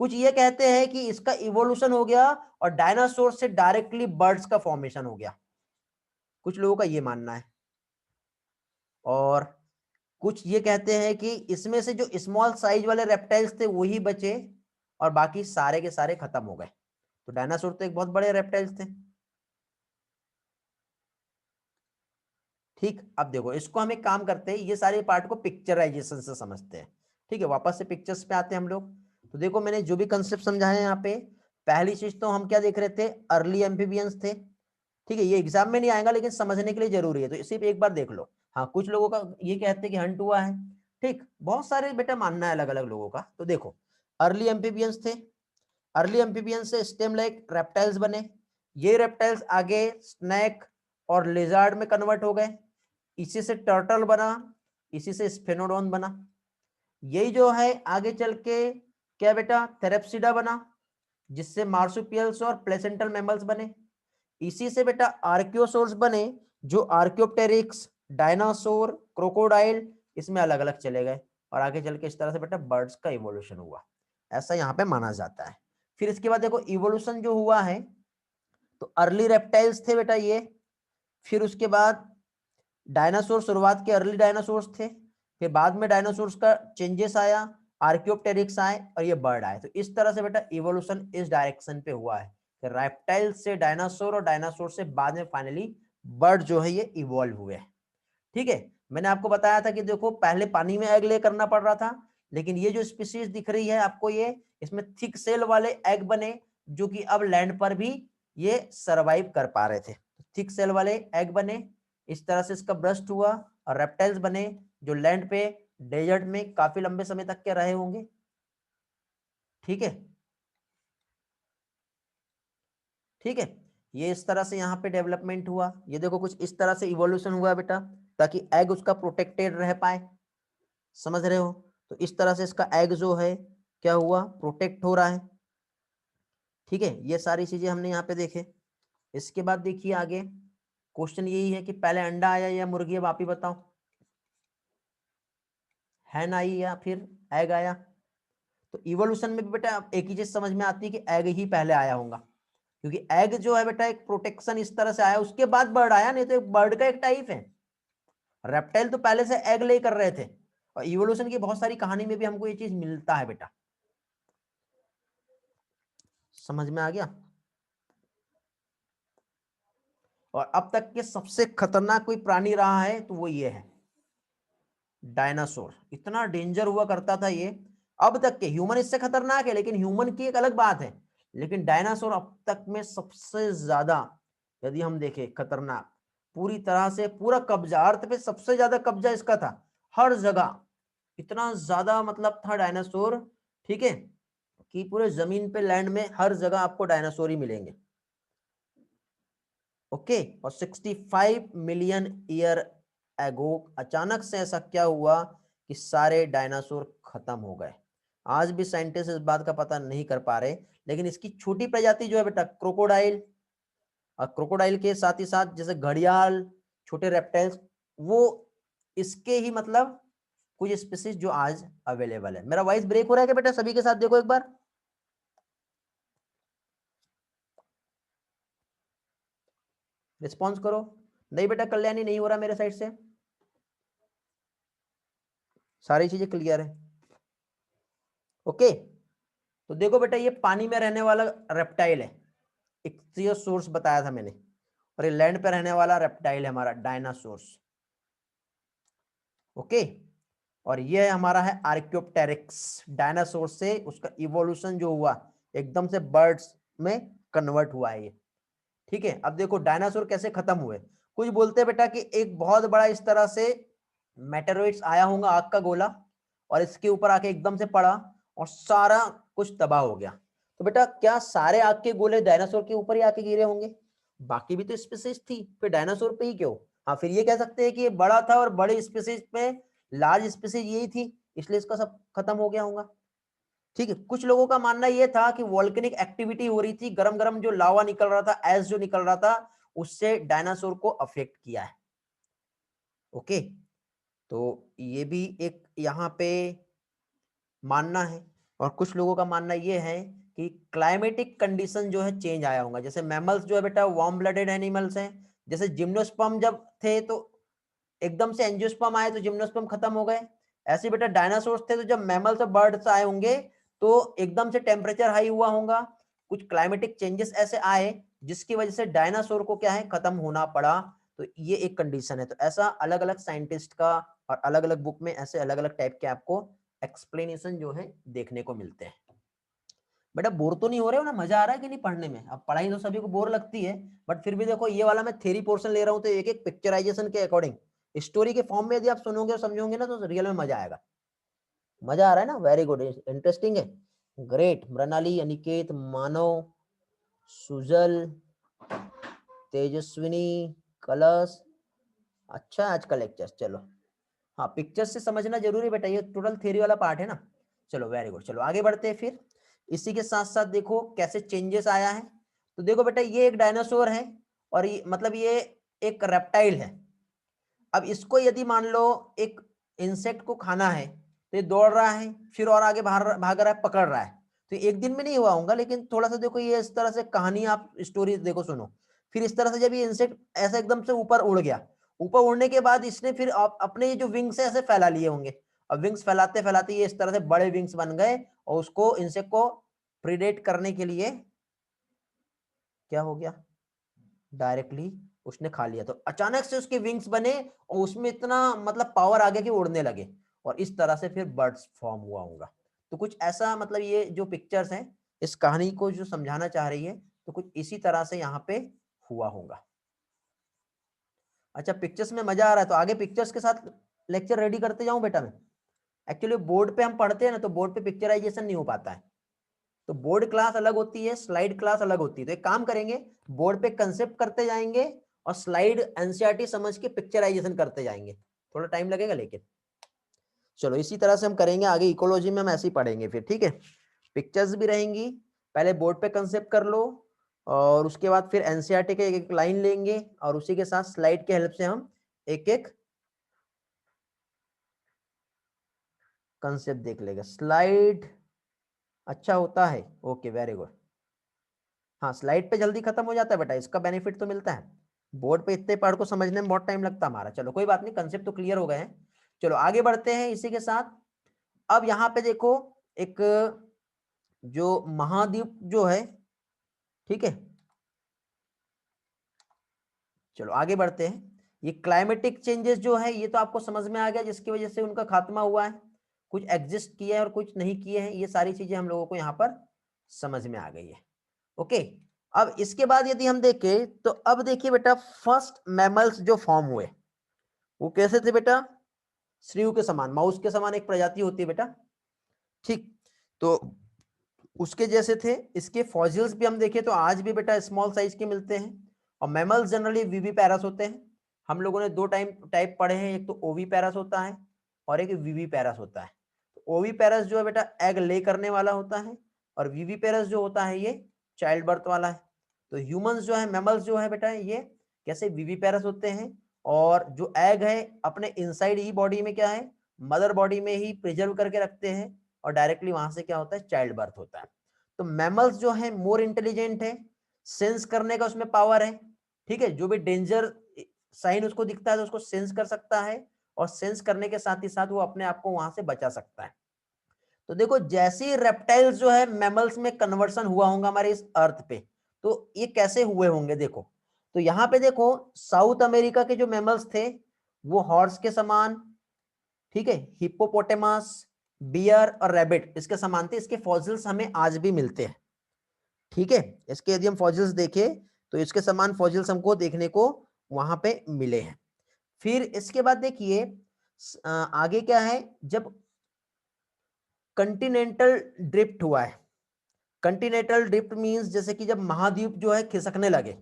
S1: कुछ ये कहते हैं कि इसका इवोल्यूशन हो गया और डायनासोर से डायरेक्टली बर्ड्स का फॉर्मेशन हो गया, कुछ लोगों का ये मानना है। और कुछ ये कहते हैं कि इसमें से जो स्मॉल साइज वाले रेप्टाइल्स थे वही बचे और बाकी सारे के सारे खत्म हो गए। तो डायनासोर तो एक बहुत बड़े रेप्टाइल्स थे, ठीक। अब देखो इसको हम एक काम करते हैं, ये सारे पार्ट को पिक्चराइजेशन से समझते हैं, ठीक है वापस से पिक्चर्स पे आते हैं हम लोग। तो देखो मैंने जो भी कंसेप्ट समझाया यहाँ पे, पहली चीज तो हम क्या देख रहे थे, अर्ली एम्फीबियंस थे, ठीक है ये एग्जाम में नहीं आएगा लेकिन समझने के लिए जरूरी है, तो सिर्फ एक बार देख लो। हाँ कुछ लोगों का ये कहते हैं कि हंट हुआ है, ठीक बहुत सारे बेटा मानना है अलग अलग लोगों का। तो देखो अर्ली एम्फीबियंस थे, अर्ली एम्फीबियंस से स्टेम लाइक रेप्टाइल्स बने, ये रेप्टाइल्स आगे स्नैक और लिजार्ड में कन्वर्ट हो गए, इसी से टर्टल बना, इसी से स्फेनोडोन बना। यही जो है आगे चल के क्या बेटा थेरेप्सिडा बना, जिससे मार्सुपियल्स और प्लेसेंटल मैमल्स बने। इसी से बेटा आर्कियोसोर्स बने, जो आर्कियोप्टेरिक्स, डायनासोर, क्रोकोडाइल इसमें अलग अलग चले गए, और आगे चल के इस तरह से बेटा बर्ड्स का इवोल्यूशन हुआ, ऐसा यहाँ पे माना जाता है। फिर इसके बाद देखो इवोल्यूशन जो हुआ है, तो अर्ली रेप्टाइल्स थे बेटा ये, फिर उसके बाद डायनासोर शुरुआत के अर्ली डायनासोर्स थे, फिर बाद में डायनासोर्स का चेंजेस आया, आर्कियोप्टेरिक्स आए और ये बर्ड आए। तो इस तरह से बेटा इवोल्यूशन इस डायरेक्शन पे हुआ है, रेप्टाइल से डायनासोर और डायनासोर से बाद में फाइनली बर्ड जो है ये इवॉल्व हुए, ठीक है। मैंने आपको बताया था कि देखो पहले पानी में एग ले करना पड़ रहा था, लेकिन ये जो स्पीशीज दिख रही है आपको ये, इसमें थिक सेल वाले एग बने जो कि अब लैंड पर भी ये सरवाइव कर पा रहे थे, थिक सेल वाले एग बने, इस तरह से इसका ब्रस्ट हुआ और रेप्टाइल्स बने जो लैंड पे डेजर्ट में काफी लंबे समय तक के रहे होंगे, ठीक है, ठीक है। ये इस तरह से यहाँ पे डेवलपमेंट हुआ, ये देखो कुछ इस तरह से इवोल्यूशन हुआ बेटा, ताकि एग उसका प्रोटेक्टेड रह पाए, समझ रहे हो। तो इस तरह से इसका एग जो है क्या हुआ, प्रोटेक्ट हो रहा है, ठीक है। ये सारी चीजें हमने यहाँ पे देखे। इसके बाद देखिए आगे क्वेश्चन यही है कि पहले अंडा आया या मुर्गी, अब आप ही बताओ, हैन आई या फिर एग आया। तो इवोल्यूशन में भी बेटा एक ही चीज समझ में आती है कि एग ही पहले आया होगा, क्योंकि एग जो है बेटा एक प्रोटेक्शन इस तरह से आया, उसके बाद बर्ड आया, नहीं तो एक बर्ड का एक टाइप है। रेप्टाइल तो पहले से एग ले कर रहे थे, और इवोल्यूशन की बहुत सारी कहानी में भी हमको ये चीज मिलता है बेटा, समझ में आ गया। और अब तक के सबसे खतरनाक कोई प्राणी रहा है तो वो ये है डायनासोर, इतना डेंजर हुआ करता था ये। अब तक के ह्यूमन इससे खतरनाक है, लेकिन ह्यूमन की एक अलग बात है, लेकिन डायनासोर अब तक में सबसे ज्यादा, यदि हम देखें, खतरनाक, पूरी तरह से पूरा कब्जा, अर्थ पे सबसे ज्यादा कब्जा इसका था, हर जगह इतना ज्यादा मतलब था डायनासोर, ठीक है, कि पूरे जमीन पे, लैंड में हर जगह आपको डायनासोर ही मिलेंगे। ओके, और 65 मिलियन ईयर एगो अचानक से ऐसा क्या हुआ कि सारे डायनासोर खत्म हो गए। आज भी साइंटिस्ट इस बात का पता नहीं कर पा रहे, लेकिन इसकी छोटी प्रजाति जो है बेटा क्रोकोडाइल, और क्रोकोडाइल के साथ ही साथ जैसे घड़ियाल, छोटे रेप्टाइल्स, वो इसके ही मतलब कुछ स्पीसीज जो आज अवेलेबल है। मेरा वॉइस ब्रेक हो रहा है क्या बेटा? सभी के साथ देखो एक बार, रिस्पॉन्स करो। नहीं बेटा कल्याणी, नहीं हो रहा मेरे साइड से, सारी चीजें क्लियर है। ओके, तो देखो बेटा ये पानी में रहने वाला रेप्टाइल है, इक्थियोसोर्स बताया था मैंने, और ये लैंड पे रहने वाला रेप्टाइल है हमारा डायनासोर्स। ओके, और ये हमारा है आर्क्योप्टेरिक्स, डायनासोर से उसका इवोल्यूशन जो हुआ एकदम से बर्ड्स में कन्वर्ट हुआ है ये। ठीक है, अब देखो डायनासोर कैसे खत्म हुए। कुछ बोलते हैं बेटा कि एक बहुत बड़ा इस तरह से मेटेरोइड्स आया होगा, आग का गोला, और इसके ऊपर आके एकदम से पड़ा और सारा कुछ तबाह हो गया। तो बेटा क्या सारे आग के गोले डायनासोर के ऊपर ही आके गिरे होंगे? बाकी भी तो स्पीसीज थी, फिर डायनासोर पे ही क्यों? हाँ, फिर ये कह सकते हैं कि ये बड़ा था और बड़े स्पीसीज पे लार्ज स्पीसीज यही थी, इसलिए इसका सब खत्म हो गया होगा। ठीक है, कुछ लोगों का मानना यह था कि वोल्केनिक एक्टिविटी हो रही थी, गरम गरम जो लावा निकल रहा था, एस जो निकल रहा था, उससे डायनासोर को अफेक्ट किया है। ओके, तो ये भी एक यहाँ पे मानना है। और कुछ लोगों का मानना यह है कि क्लाइमेटिक कंडीशन जो है चेंज आया होगा। जैसे मैमल्स जो है बेटा वार्म ब्लडेड एनिमल्स हैं, जैसे जिम्नोस्पर्म जब थे तो एकदम से एंजियोस्पर्म आए तो जिम्नोस्पर्म खत्म हो गए। ऐसे बेटा डायनासोर्स थे तो जब मैमल्स और बर्ड्स आए होंगे तो एकदम से टेम्परेचर हाई हुआ होगा, कुछ क्लाइमेटिक चेंजेस ऐसे आए जिसकी वजह से डायनासोर को क्या है, खत्म होना पड़ा। तो ये एक कंडीशन है। तो ऐसा अलग अलग साइंटिस्ट का और अलग अलग बुक में ऐसे अलग अलग टाइप के आपको एक्सप्लेनेशन जो है देखने को मिलते हैं। बेटा बोर तो नहीं हो रहे हो ना? मजा आ रहा है कि नहीं पढ़ने में? अब पढ़ाई तो सभी को बोर लगती है, बट फिर भी देखो ये वाला मैं थ्योरी पोर्शन ले रहा हूँ, तो एक एक पिक्चराइजेशन के अकॉर्डिंग स्टोरी के फॉर्म में यदि आप सुनोगे और समझोगे ना तो रियल में मजा आएगा। मजा आ रहा है ना? वेरी गुड, इंटरेस्टिंग है, ग्रेट। मृणाली, अनिकेत, मानव, सुजल, तेजस्विनी, कलश, अच्छा है आज का लेक्चर। चलो हाँ, पिक्चर्स से समझना जरूरी बेटा, ये टोटल थ्योरी वाला पार्ट है ना। चलो वेरी गुड, चलो आगे बढ़ते हैं फिर। इसी के साथ साथ देखो कैसे चेंजेस आया है। तो देखो बेटा ये एक डायनासोर है और ये मतलब ये एक रेप्टाइल है। अब इसको यदि मान लो एक इंसेक्ट को खाना है तो ये दौड़ रहा है, फिर और आगे भाग रहा है, पकड़ रहा है। तो एक दिन में नहीं हुआ होगा, लेकिन थोड़ा सा देखो ये इस तरह से कहानी आप स्टोरी देखो सुनो। फिर इस तरह से जब ये इंसेक्ट ऐसा एकदम से ऊपर उड़ गया, ऊपर उड़ने के बाद इसने फिर अपने ये जो विंग्स है ऐसे फैला लिए होंगे। अब विंग्स फैलाते फैलाते ये इस तरह से बड़े विंग्स बन गए और उसको इंसेक्ट को प्रीडेट करने के लिए क्या हो गया, डायरेक्टली उसने खा लिया। तो अचानक से उसके विंग्स बने और उसमें इतना मतलब पावर आ गया कि उड़ने लगे, और इस तरह से फिर बर्ड्स फॉर्म हुआ होगा। तो कुछ ऐसा मतलब ये जो पिक्चर्स हैं इस कहानी को जो समझाना चाह रही है, तो कुछ इसी तरह से यहाँ पे हुआ होगा। अच्छा, पिक्चर्स में मजा आ रहा है तो आगे पिक्चर्स के साथ लेक्चर रेडी करते जाऊं बेटा मैं। एक्चुअली बोर्ड पे हम पढ़ते हैं ना, तो बोर्ड पे पिक्चराइजेशन नहीं हो पाता है। तो बोर्ड क्लास अलग होती है, स्लाइड क्लास अलग होती है। तो एक काम करेंगे, बोर्ड पे कंसेप्ट करते जाएंगे और स्लाइड एनसीईआरटी समझ के पिक्चराइजेशन करते जाएंगे। थोड़ा टाइम लगेगा लेकिन चलो इसी तरह से हम करेंगे आगे। इकोलॉजी में हम ऐसे ही पढ़ेंगे फिर, ठीक है। पिक्चर्स भी रहेंगी, पहले बोर्ड पे कंसेप्ट कर लो और उसके बाद फिर एनसीईआरटी के एक एक लाइन लेंगे और उसी के साथ स्लाइड के हेल्प से हम एक एक कंसेप्ट देख लेंगे। स्लाइड अच्छा होता है, ओके वेरी गुड। हाँ, स्लाइड पे जल्दी खत्म हो जाता है बेटा, इसका बेनिफिट तो मिलता है। बोर्ड पे इतने पढ़ को समझने में बहुत टाइम लगता है हमारा। चलो कोई बात नहीं, कंसेप्ट तो क्लियर हो गए हैं। चलो आगे बढ़ते हैं इसी के साथ। अब यहाँ पे देखो एक जो महाद्वीप जो है, ठीक है, चलो आगे बढ़ते हैं। ये क्लाइमेटिक चेंजेस जो है ये तो आपको समझ में आ गया, जिसकी वजह से उनका खात्मा हुआ है। कुछ एग्जिस्ट किए हैं और कुछ नहीं किए हैं, ये सारी चीजें हम लोगों को यहाँ पर समझ में आ गई है। ओके, अब इसके बाद यदि हम देखें तो अब देखिए बेटा, फर्स्ट मैमल्स जो फॉर्म हुए वो कैसे थे बेटा? श्रीयु के समान, माउस के समान एक प्रजाति होती है बेटा, ठीक, तो उसके जैसे थे। इसके फॉसिल्स भी हम देखें तो आज भी बेटा स्मॉल साइज के मिलते हैं। और मैमल्स जनरली विविपैरस होते हैं। हम लोगों ने दो टाइप पढ़े हैं, एक तो ओविपैरस होता है और एक विविपैरस होता है। तो ओविपैरस जो है बेटा एग ले करने वाला होता है, और विविपैरस जो होता है ये चाइल्ड बर्थ वाला है। तो ह्यूमंस जो है, मैमल्स जो है बेटा, ये कैसे विविपैरस होते हैं, और जो एग है अपने इनसाइड ही बॉडी में क्या है, मदर बॉडी में ही प्रिजर्व करके रखते हैं, और डायरेक्टली वहां से क्या होता है, चाइल्ड बर्थ होता है। तो मैमल्स जो है मोर इंटेलिजेंट है, सेंस करने का उसमें पावर है, ठीक है, जो भी डेंजर साइन उसको दिखता है तो उसको सेंस कर सकता है, और सेंस करने के साथ ही साथ वो अपने आप को वहां से बचा सकता है। तो देखो, जैसे रेप्टाइल्स जो है मैमल्स में कन्वर्सन हुआ होगा हमारे इस अर्थ पे, तो ये कैसे हुए होंगे देखो। तो यहाँ पे देखो, साउथ अमेरिका के जो मैमल्स थे वो हॉर्स के समान, ठीक है, हिप्पोपोटेमस, बियर और रैबिट इसके समान थे। इसके फॉसिल्स हमें आज भी मिलते हैं, ठीक है। इसके यदि हम फॉसिल्स देखें तो इसके समान फॉसिल्स हमको देखने को वहां पे मिले हैं। फिर इसके बाद देखिए आगे क्या है, जब कंटिनेंटल ड्रिफ्ट हुआ है। कंटिनेंटल ड्रिफ्ट मींस जैसे कि जब महाद्वीप जो है खिसकने लगे,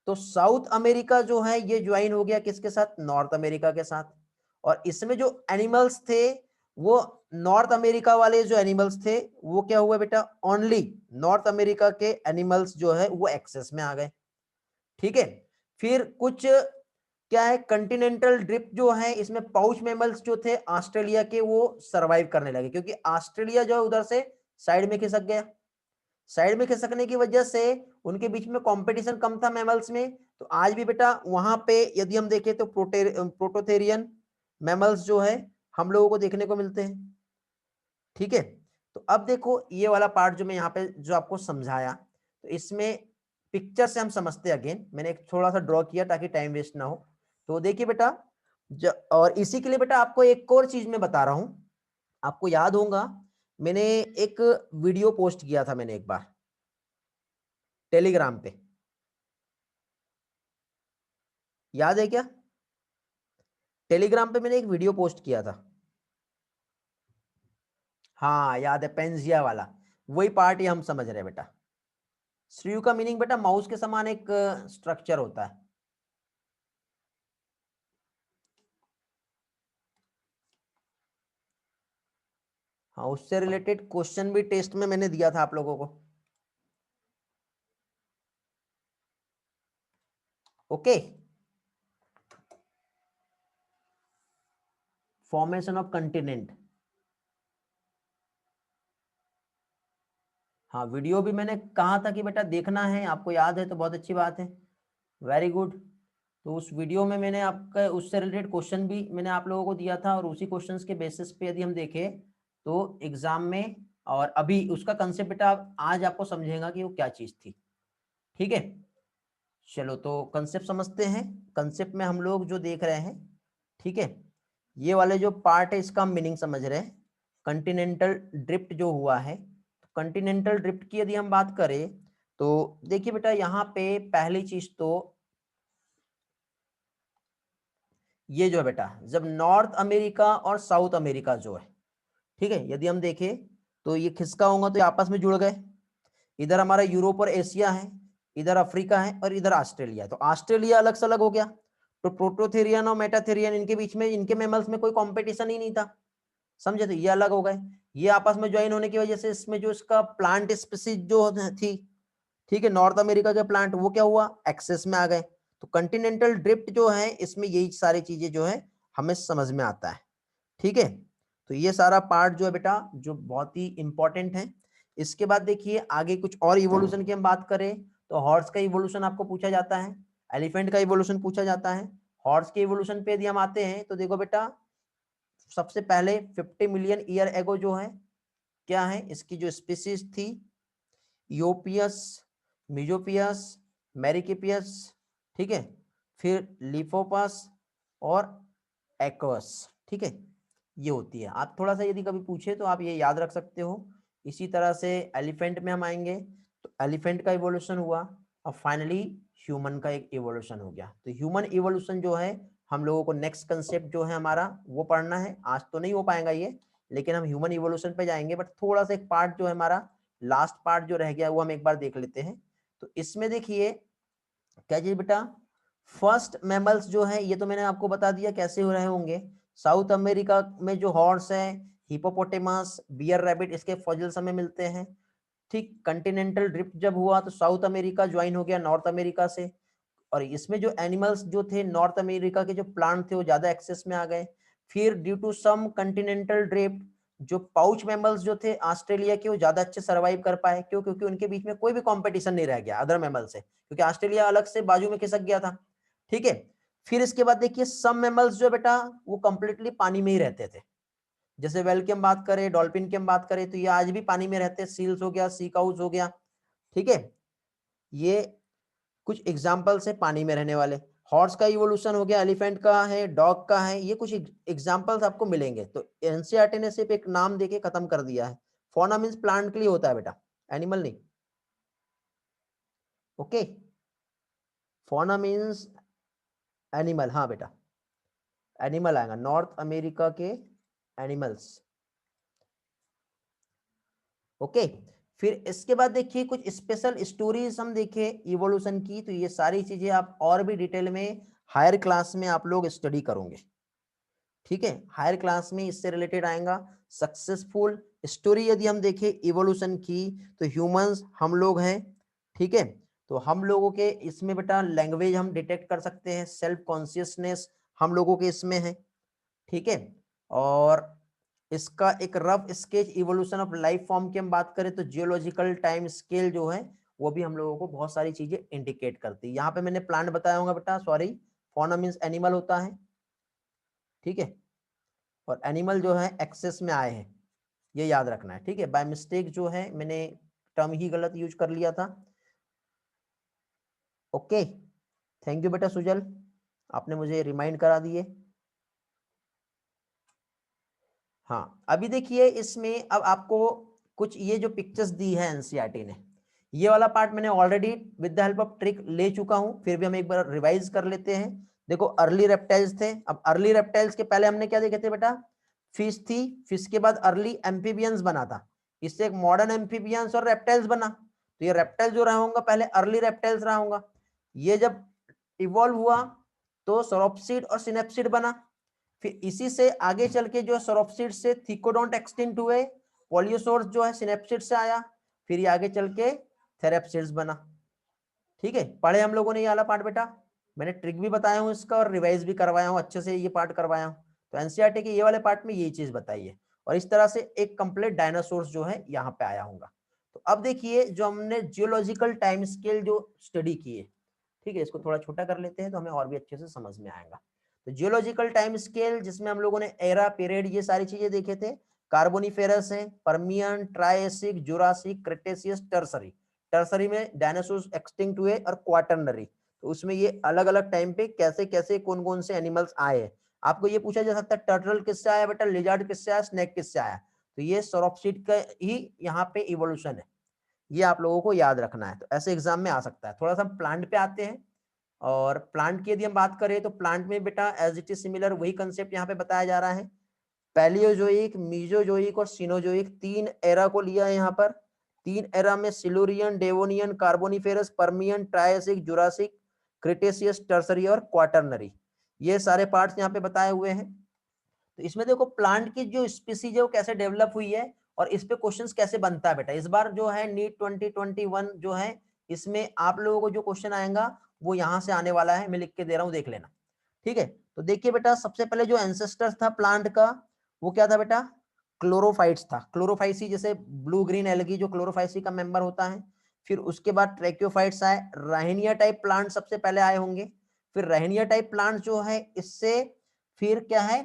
S1: तो साउथ अमेरिका जो है ये ज्वाइन हो गया किसके साथ, नॉर्थ अमेरिका के साथ। और इसमें जो एनिमल्स थे वो नॉर्थ अमेरिका वाले जो एनिमल्स थे वो क्या हुआ बेटा, ओनली नॉर्थ अमेरिका के एनिमल्स जो है वो एक्सेस में आ गए, ठीक है। फिर कुछ क्या है, कंटिनेंटल ड्रिफ्ट जो है इसमें पाउच मैमल्स जो थे ऑस्ट्रेलिया के वो सरवाइव करने लगे, क्योंकि ऑस्ट्रेलिया जो है उधर से साइड में खिसक गया। साइड में खिसकने की वजह से उनके बीच में कंपटीशन कम था मैमल्स में। तो आज भी बेटा वहां पे यदि हम देखें तो प्रोटोथेरियन मैमल्स जो है हम लोगों को देखने को मिलते हैं, ठीक है। तो अब देखो ये वाला पार्ट जो मैं यहाँ पे जो आपको समझाया, तो इसमें पिक्चर से हम समझते हैं। अगेन मैंने एक थोड़ा सा ड्रॉ किया ताकि टाइम वेस्ट ना हो। तो देखिए बेटा, और इसी के लिए बेटा आपको एक और चीज मैं बता रहा हूं। आपको याद होगा मैंने एक वीडियो पोस्ट किया था मैंने एक बार टेलीग्राम पे, याद है क्या? टेलीग्राम पे मैंने एक वीडियो पोस्ट किया था, हाँ याद है, पेंजिया वाला। वही पार्ट ये हम समझ रहे हैं बेटा। श्रीयु का मीनिंग बेटा माउस के समान एक स्ट्रक्चर होता है। हाँ, उससे रिलेटेड क्वेश्चन भी टेस्ट में मैंने दिया था आप लोगों को। ओके, फॉर्मेशन ऑफ कंटिनेंट, हाँ वीडियो भी मैंने कहा था कि बेटा देखना है, आपको याद है तो बहुत अच्छी बात है, वेरी गुड। तो उस वीडियो में मैंने आपका उससे रिलेटेड क्वेश्चन भी मैंने आप लोगों को दिया था, और उसी क्वेश्चंस के बेसिस पे यदि हम देखें तो एग्जाम में, और अभी उसका कंसेप्ट बेटा आज आपको समझेगा कि वो क्या चीज थी, ठीक है। चलो तो कंसेप्ट समझते हैं। कंसेप्ट में हम लोग जो देख रहे हैं, ठीक है, ये वाले जो पार्ट है इसका मीनिंग समझ रहे हैं। कंटिनेंटल ड्रिफ्ट जो हुआ है, तो कंटिनेंटल ड्रिफ्ट की यदि हम बात करें तो देखिए बेटा यहाँ पे पहली चीज तो ये जो है बेटा, जब नॉर्थ अमेरिका और साउथ अमेरिका जो है, ठीक है, यदि हम देखें तो ये खिसका होगा तो ये आपस में जुड़ गए। इधर हमारा यूरोप और एशिया है, इधर अफ्रीका है, और इधर ऑस्ट्रेलिया। तो ऑस्ट्रेलिया अलग से अलग हो गया। तो प्रोटोथेरियन और मेटाथेरियन इनके बीच में, इनके मैमल्स में कोई कंपटीशन ही नहीं था, समझे, तो ये अलग हो गए। ये आपस में ज्वाइन होने की वजह से इसमें जो इसका प्लांट स्पीसीज जो थी, ठीक है, नॉर्थ अमेरिका के प्लांट, वो क्या हुआ, एक्सेस में आ गए। तो कंटिनेंटल ड्रिफ्ट जो है इसमें यही सारी चीजें जो है हमें समझ में आता है, ठीक है। तो ये सारा पार्ट जो है बेटा जो बहुत ही इंपॉर्टेंट है। इसके बाद देखिए आगे कुछ और इवोल्यूशन की हम बात करें तो हॉर्स का इवोल्यूशन आपको पूछा जाता है, एलिफेंट का इवोल्यूशन पूछा जाता है। हॉर्स के इवोल्यूशन पे यदि हम आते हैं तो देखो बेटा, सबसे पहले 50 मिलियन ईयर एगो जो है क्या है, इसकी जो स्पीसीज थी, यूरोपियस, मिजोपियस, मेरिकिपियस, ठीक है, फिर लिफोपस और एक्वस, ठीक है। ये होती है। आप थोड़ा सा यदि कभी पूछे तो आप ये याद रख सकते हो। इसी तरह से एलिफेंट में हम आएंगे तो एलिफेंट का इवोल्यूशन हुआ, और फाइनली ह्यूमन का एक इवोल्यूशन हो गया। तो ह्यूमन इवोल्यूशन जो है हम लोगों को नेक्स्ट कंसेप्ट जो है हमारा वो पढ़ना है। आज तो नहीं हो पाएगा ये, लेकिन हम ह्यूमन इवोल्यूशन पे जाएंगे। बट थोड़ा सा एक पार्ट जो है हमारा लास्ट पार्ट जो रह गया वो हम एक बार देख लेते हैं। तो इसमें देखिए क्या चीज बेटा, फर्स्ट मैमल्स जो है ये तो मैंने आपको बता दिया कैसे हो रहे होंगे। साउथ अमेरिका में जो हॉर्स है, हिपोपोटेमस, बियर रैबिट, इसके फॉसिल्स हमें मिलते हैं। ठीक, कंटिनेंटल ड्रिफ्ट जब हुआ तो साउथ अमेरिका ज्वाइन हो गया नॉर्थ अमेरिका से, और इसमें जो एनिमल्स जो थे नॉर्थ अमेरिका के जो प्लांट थे वो ज्यादा एक्सेस में आ गए। फिर due to some continental drift जो पाउच मैमल्स जो थे ऑस्ट्रेलिया के वो ज्यादा अच्छे सर्वाइव कर पाए। क्यों? क्योंकि उनके बीच में कोई भी कंपटीशन नहीं रह गया अदर मैमल से, क्योंकि ऑस्ट्रेलिया अलग से बाजू में खिसक गया था। ठीक है, फिर इसके बाद देखिए सम मैमल्स जो बेटा वो कंप्लीटली पानी में ही रहते थे। जैसे वेल की हम बात करें, डॉल्फिन की हम बात करें, तो ये आज भी पानी में रहते हैं। सील्स हो गया, सी काउस हो गया। ठीक है, ये कुछ एग्जाम्पल्स है पानी में रहने वाले। हॉर्स का इवोल्यूशन हो गया, एलिफेंट का है, डॉग का है, ये कुछ एग्जाम्पल्स आपको मिलेंगे। तो एनसीईआरटी ने सिर्फ एक नाम देके खत्म कर दिया है। फौना मीन्स प्लांट के लिए होता है बेटा, एनिमल नहीं। ओके, फौना मीन्स एनिमल, हाँ बेटा एनिमल आएगा, नॉर्थ अमेरिका के एनिमल्स। ओके, फिर इसके बाद देखिए कुछ स्पेशल स्टोरीज हम देखें इवोल्यूशन की। तो ये सारी चीजें आप और भी डिटेल में हायर क्लास में आप लोग स्टडी करोगे। ठीक है, हायर क्लास में इससे रिलेटेड आएगा सक्सेसफुल स्टोरी। यदि हम देखें इवोल्यूशन की तो ह्यूमंस हम लोग हैं। ठीक है, तो हम लोगों के इसमें बेटा लैंग्वेज हम डिटेक्ट कर सकते हैं, सेल्फ कॉन्शियसनेस हम लोगों के इसमें है। ठीक है, और इसका एक rough sketch evolution of life form की हम बात करें तो जियोलॉजिकल टाइम स्केल जो है वो भी हम लोगों को बहुत सारी चीजें इंडिकेट करती है। यहाँ पे मैंने प्लांट बताया होगा बेटा, सॉरी, फौना मीन्स एनिमल होता है। ठीक है, और एनिमल जो है एक्सेस में आए हैं, ये याद रखना है। ठीक है, बाय मिस्टेक जो है मैंने टर्म ही गलत यूज कर लिया था। ओके, थैंक यू बेटा सुजल, आपने मुझे रिमाइंड करा दिए। हाँ, अभी देखिए इसमें अब आपको कुछ ये जो पिक्चर्स दी है एनसीईआरटी ने, ये वाला पार्ट मैंने already with the help of trick ले चुका हूं, फिर भी हम एक बार रिवाइज कर लेते हैं। देखो अर्ली रेप्टाइल्स थे। अब अर्ली रेप्टाइल्स के पहले हमने क्या देखे थे बेटा, फिश थी, फिश के बाद अर्ली एम्फीबियंस बना था, इससे एक मॉडर्न एम्फीबियंस और रेप्टाइल्स बना। तो ये रेप्टाइल जो रहा होगा पहले अर्ली रेप्टाइल्स रहा होगा। ये जब इवॉल्व हुआ तो सौरोप्सिड और सिनेप्सिड बना। फिर इसी से आगे चल के जो सौरोप्सिड से थिकोडोंट एक्सटिंक्ट हुए, पोलियोसोर्स जो है सिनेप्सिड से आया, फिर ये आगे चल के थेरेप्सिड्स बना। ठीक है, पढ़े हम लोगों ने ये वाला पार्ट बेटा, मैंने ट्रिक भी बताया हूँ इसका और रिवाइज भी करवाया हूँ, अच्छे से ये पार्ट करवाया हूँ। तो एनसीईआरटी के ये वाले पार्ट में यही चीज बताई है, और इस तरह से एक कंप्लीट डायनासोर्स जो है यहाँ पे आया होगा। तो अब देखिए जो हमने जियोलॉजिकल टाइम स्केल जो स्टडी की है, ठीक है, इसको थोड़ा छोटा कर लेते हैं तो हमें और भी अच्छे से समझ में आएगा। तो जियोलॉजिकल टाइम स्केल जिसमें हम लोगों ने एरा, पीरियड, ये सारी चीजें देखे थे। कार्बोनिफेरस है, Permian, Triassic, Jurassic, Cretaceous, tertiary. Tertiary में डायनासोर एक्सटिंक्ट हुए, और क्वाटरनरी, तो उसमें ये अलग अलग टाइम पे कैसे कैसे कौन कौन से एनिमल्स आए हैं। आपको ये पूछा जा सकता है टर्टल किससे आया बेटा, लिजार्ड किससे आया, स्नेक किससे आया। तो ये सौरोप्सिड का ही यहाँ पे इवोल्यूशन है, ये आप लोगों को याद रखना है। तो ऐसे एग्जाम में आ सकता है। थोड़ा सा प्लांट पे आते हैं, और प्लांट की यदि हम बात करें तो प्लांट में बेटा एज इट इज सिमिलर वही कंसेप्ट यहाँ पे बताया जा रहा है। पैलियोजोइक, मीजोजोइक और सिनोजोइक, तीन एरा को लिया है यहाँ पर। तीन एरा में Silurian, Devonian, Carboniferous, Permian, Triassic, Jurassic, Cretaceous, tertiary और क्वाटरनरी, ये सारे पार्ट्स यहाँ पे बताए हुए हैं। तो इसमें देखो प्लांट की जो स्पीसीज है वो कैसे डेवलप हुई है, और इस पे क्वेश्चंस कैसे बनता है बेटा। इस बार जो है नीट 2021 जो है इसमें आप लोगों को जो क्वेश्चन आएगा वो यहाँ से आने वाला है, मैं लिख के दे रहा हूँ, देख लेना। ठीक है, तो देखिए बेटा सबसे पहले जो एंसेस्टर था प्लांट का वो क्या था बेटा, क्लोरोफाइट्स था। क्लोरोफाइसी जैसे ब्लू ग्रीन एल्गी जो क्लोरोफाइसी का मेंबर होता है। फिर उसके बाद ट्रैक्योफाइट्स आए, राहिनिया टाइप प्लांट सबसे पहले आए होंगे। फिर राहिनिया टाइप प्लांट जो है इससे फिर क्या है,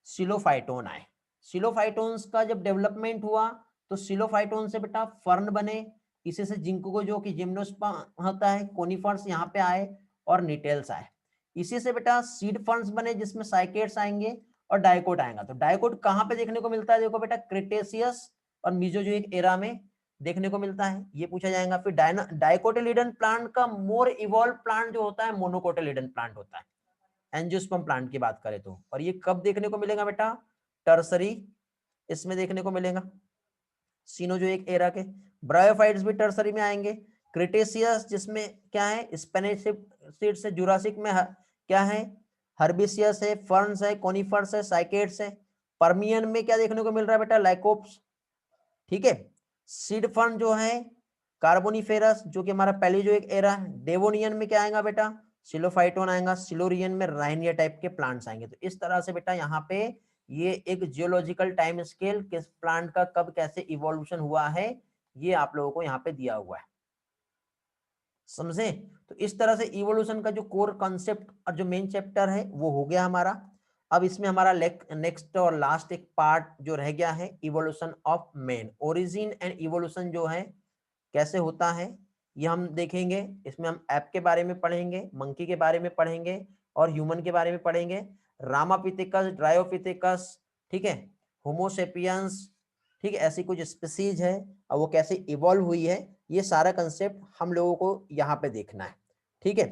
S1: सिलोफाइटोन आए। सिलोफाइटोन्स का जब डेवलपमेंट हुआ तो सिलोफाइटोन से बेटा फर्न बने, इसी से जिंको जो कि जिम्नोस्पर्म होता है, कोनिफर्स यहाँ पे आए, और निटेल्स आए। इसी से बेटा सीड फर्न्स बने जिसमें साइकेड्स आएंगे, और डाइकोट आएगा। तो डाइकोट कहाँ पे देखने को मिलता है? देखो बेटा, क्रिटेशियस और मीसोजोइक एरा में देखने को मिलता है, ये पूछा जाएगा। फिर डाइकोटिलीडन प्लांट का मोर इवॉल्व प्लांट जो होता है मोनोकोटिलीडन प्लांट होता है, एंजियोस्पर्म प्लांट की बात करें तो। और ये कब देखने को मिलेगा बेटा? टर्सरी इसमें देखने को मिलेगा, सीनोजोइक एरा के। ब्रायोफाइट्स भी टर्सरी में आएंगे। क्रिटेशियस जिसमें क्या है? स्पेनिश सीड से। जुरासिक में क्या है? हर्बिसियस है, फर्न्स है, कोनिफर्स है, साइकेड्स है। पर्मियन में क्या देखने को मिल रहा है बेटा? लाइकोप्स, ठीक है। सीड फर्न जो है कार्बोनिफेरस, जो कि हमारा पैलियोजोइक एरा है। डेवोनियन में क्या आएगा बेटा? सिलोफाइटोन आएगा। सिलोरियन में राइनिया टाइप के प्लांट्स आएंगे। तो इस तरह से बेटा यहाँ पे ये एक जियोलॉजिकल टाइम स्केल किस प्लांट का कब कैसे इवोल्यूशन हुआ है, ये आप लोगों को यहाँ पे दिया हुआ है, समझे? तो इस तरह से इवोल्यूशन का जो कोर कॉन्सेप्ट और जो मेन चैप्टर है वो हो गया हमारा। अब इसमें हमारा नेक्स्ट और लास्ट एक पार्ट जो रह गया है, evolution of man. Origin and evolution जो है कैसे होता है ये हम देखेंगे। इसमें हम ऐप के बारे में पढ़ेंगे, मंकी के बारे में पढ़ेंगे और ह्यूमन के बारे में पढ़ेंगे। रामापिथेकस, ड्रायोपिथेकस, ठीक है, होमोसेपियंस, ठीक है, ऐसी कुछ स्पीसीज है और वो कैसे इवॉल्व हुई है, ये सारा कंसेप्ट हम लोगों को यहाँ पे देखना है, ठीक है।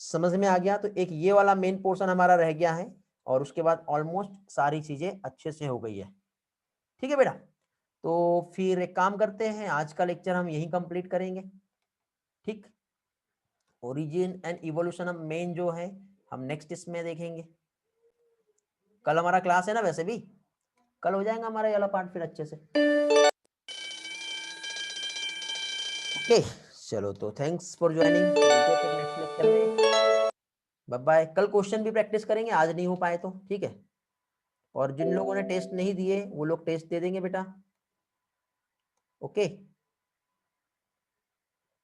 S1: समझ में आ गया? तो एक ये वाला मेन पोर्शन हमारा रह गया है और उसके बाद ऑलमोस्ट सारी चीजें अच्छे से हो गई है, ठीक है बेटा। तो फिर एक काम करते हैं, आज का लेक्चर हम यही कंप्लीट करेंगे, ठीक। Origin and evolution of man जो है हम नेक्स्ट इसमें देखेंगे। कल हमारा क्लास है ना, वैसे भी कल हो जाएगा हमारा ये वाला पार्ट फिर अच्छे से, ओके। चलो तो थैंक्स फॉर ज्वाइनिंग, मिलते हैं फिर नेक्स्ट लेक्चर में, बाय बाय। कल क्वेश्चन भी प्रैक्टिस करेंगे, आज नहीं हो पाए तो, ठीक है। और जिन लोगों ने टेस्ट नहीं दिए वो लोग टेस्ट दे देंगे बेटा, ओके।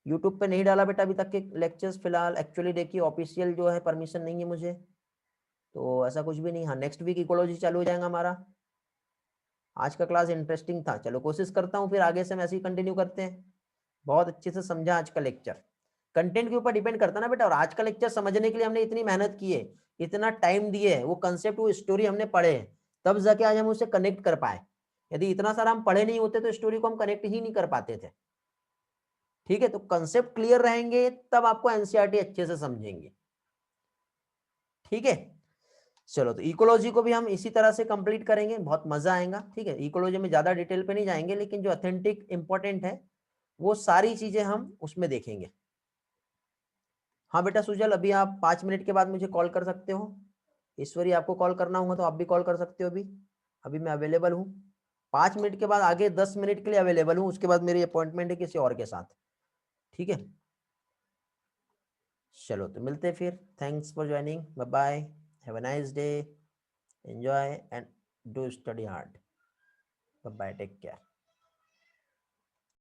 S1: यूट्यूब पे नहीं डाला बेटा अभी तक के लेक्चर्स फिलहाल, एक्चुअली देखिए ऑफिशियल जो है परमिशन नहीं है मुझे, तो ऐसा कुछ भी नहीं। हाँ, नेक्स्ट वीक इकोलॉजी चालू हो जाएगा हमारा। आज का क्लास इंटरेस्टिंग था, चलो कोशिश करता हूँ फिर आगे से हम ऐसे ही कंटिन्यू करते हैं। बहुत अच्छे से समझा आज का लेक्चर, कंटेंट के ऊपर डिपेंड करता ना बेटा। और आज का लेक्चर समझने के लिए हमने इतनी मेहनत की है, इतना टाइम दिए है, वो कंसेप्ट, वो स्टोरी हमने पढ़े है, तब जाके आज हम उसे कनेक्ट कर पाए। यदि इतना सारा हम पढ़े नहीं होते तो स्टोरी को हम कनेक्ट ही नहीं कर पाते थे, ठीक है। तो कंसेप्ट क्लियर रहेंगे तब आपको एनसीईआरटी अच्छे से समझेंगे, ठीक है। चलो तो इकोलॉजी को भी हम इसी तरह से कंप्लीट करेंगे, बहुत मजा आएगा, ठीक है। इकोलॉजी में ज्यादा डिटेल पे नहीं जाएंगे, लेकिन जो ऑथेंटिक इंपॉर्टेंट है वो सारी चीजें हम उसमें देखेंगे। हाँ बेटा सुजल, अभी आप 5 मिनट के बाद मुझे कॉल कर सकते हो। ईश्वरी, आपको कॉल करना होगा तो आप भी कॉल कर सकते हो। अभी अभी मैं अवेलेबल हूँ, 5 मिनट के बाद आगे 10 मिनट के लिए अवेलेबल हूँ, उसके बाद मेरी अपॉइंटमेंट है किसी और के साथ, ठीक है। चलो तो मिलते हैं फिर, thanks for joining, bye bye, have a nice day, enjoy and do study hard, bye bye, take care.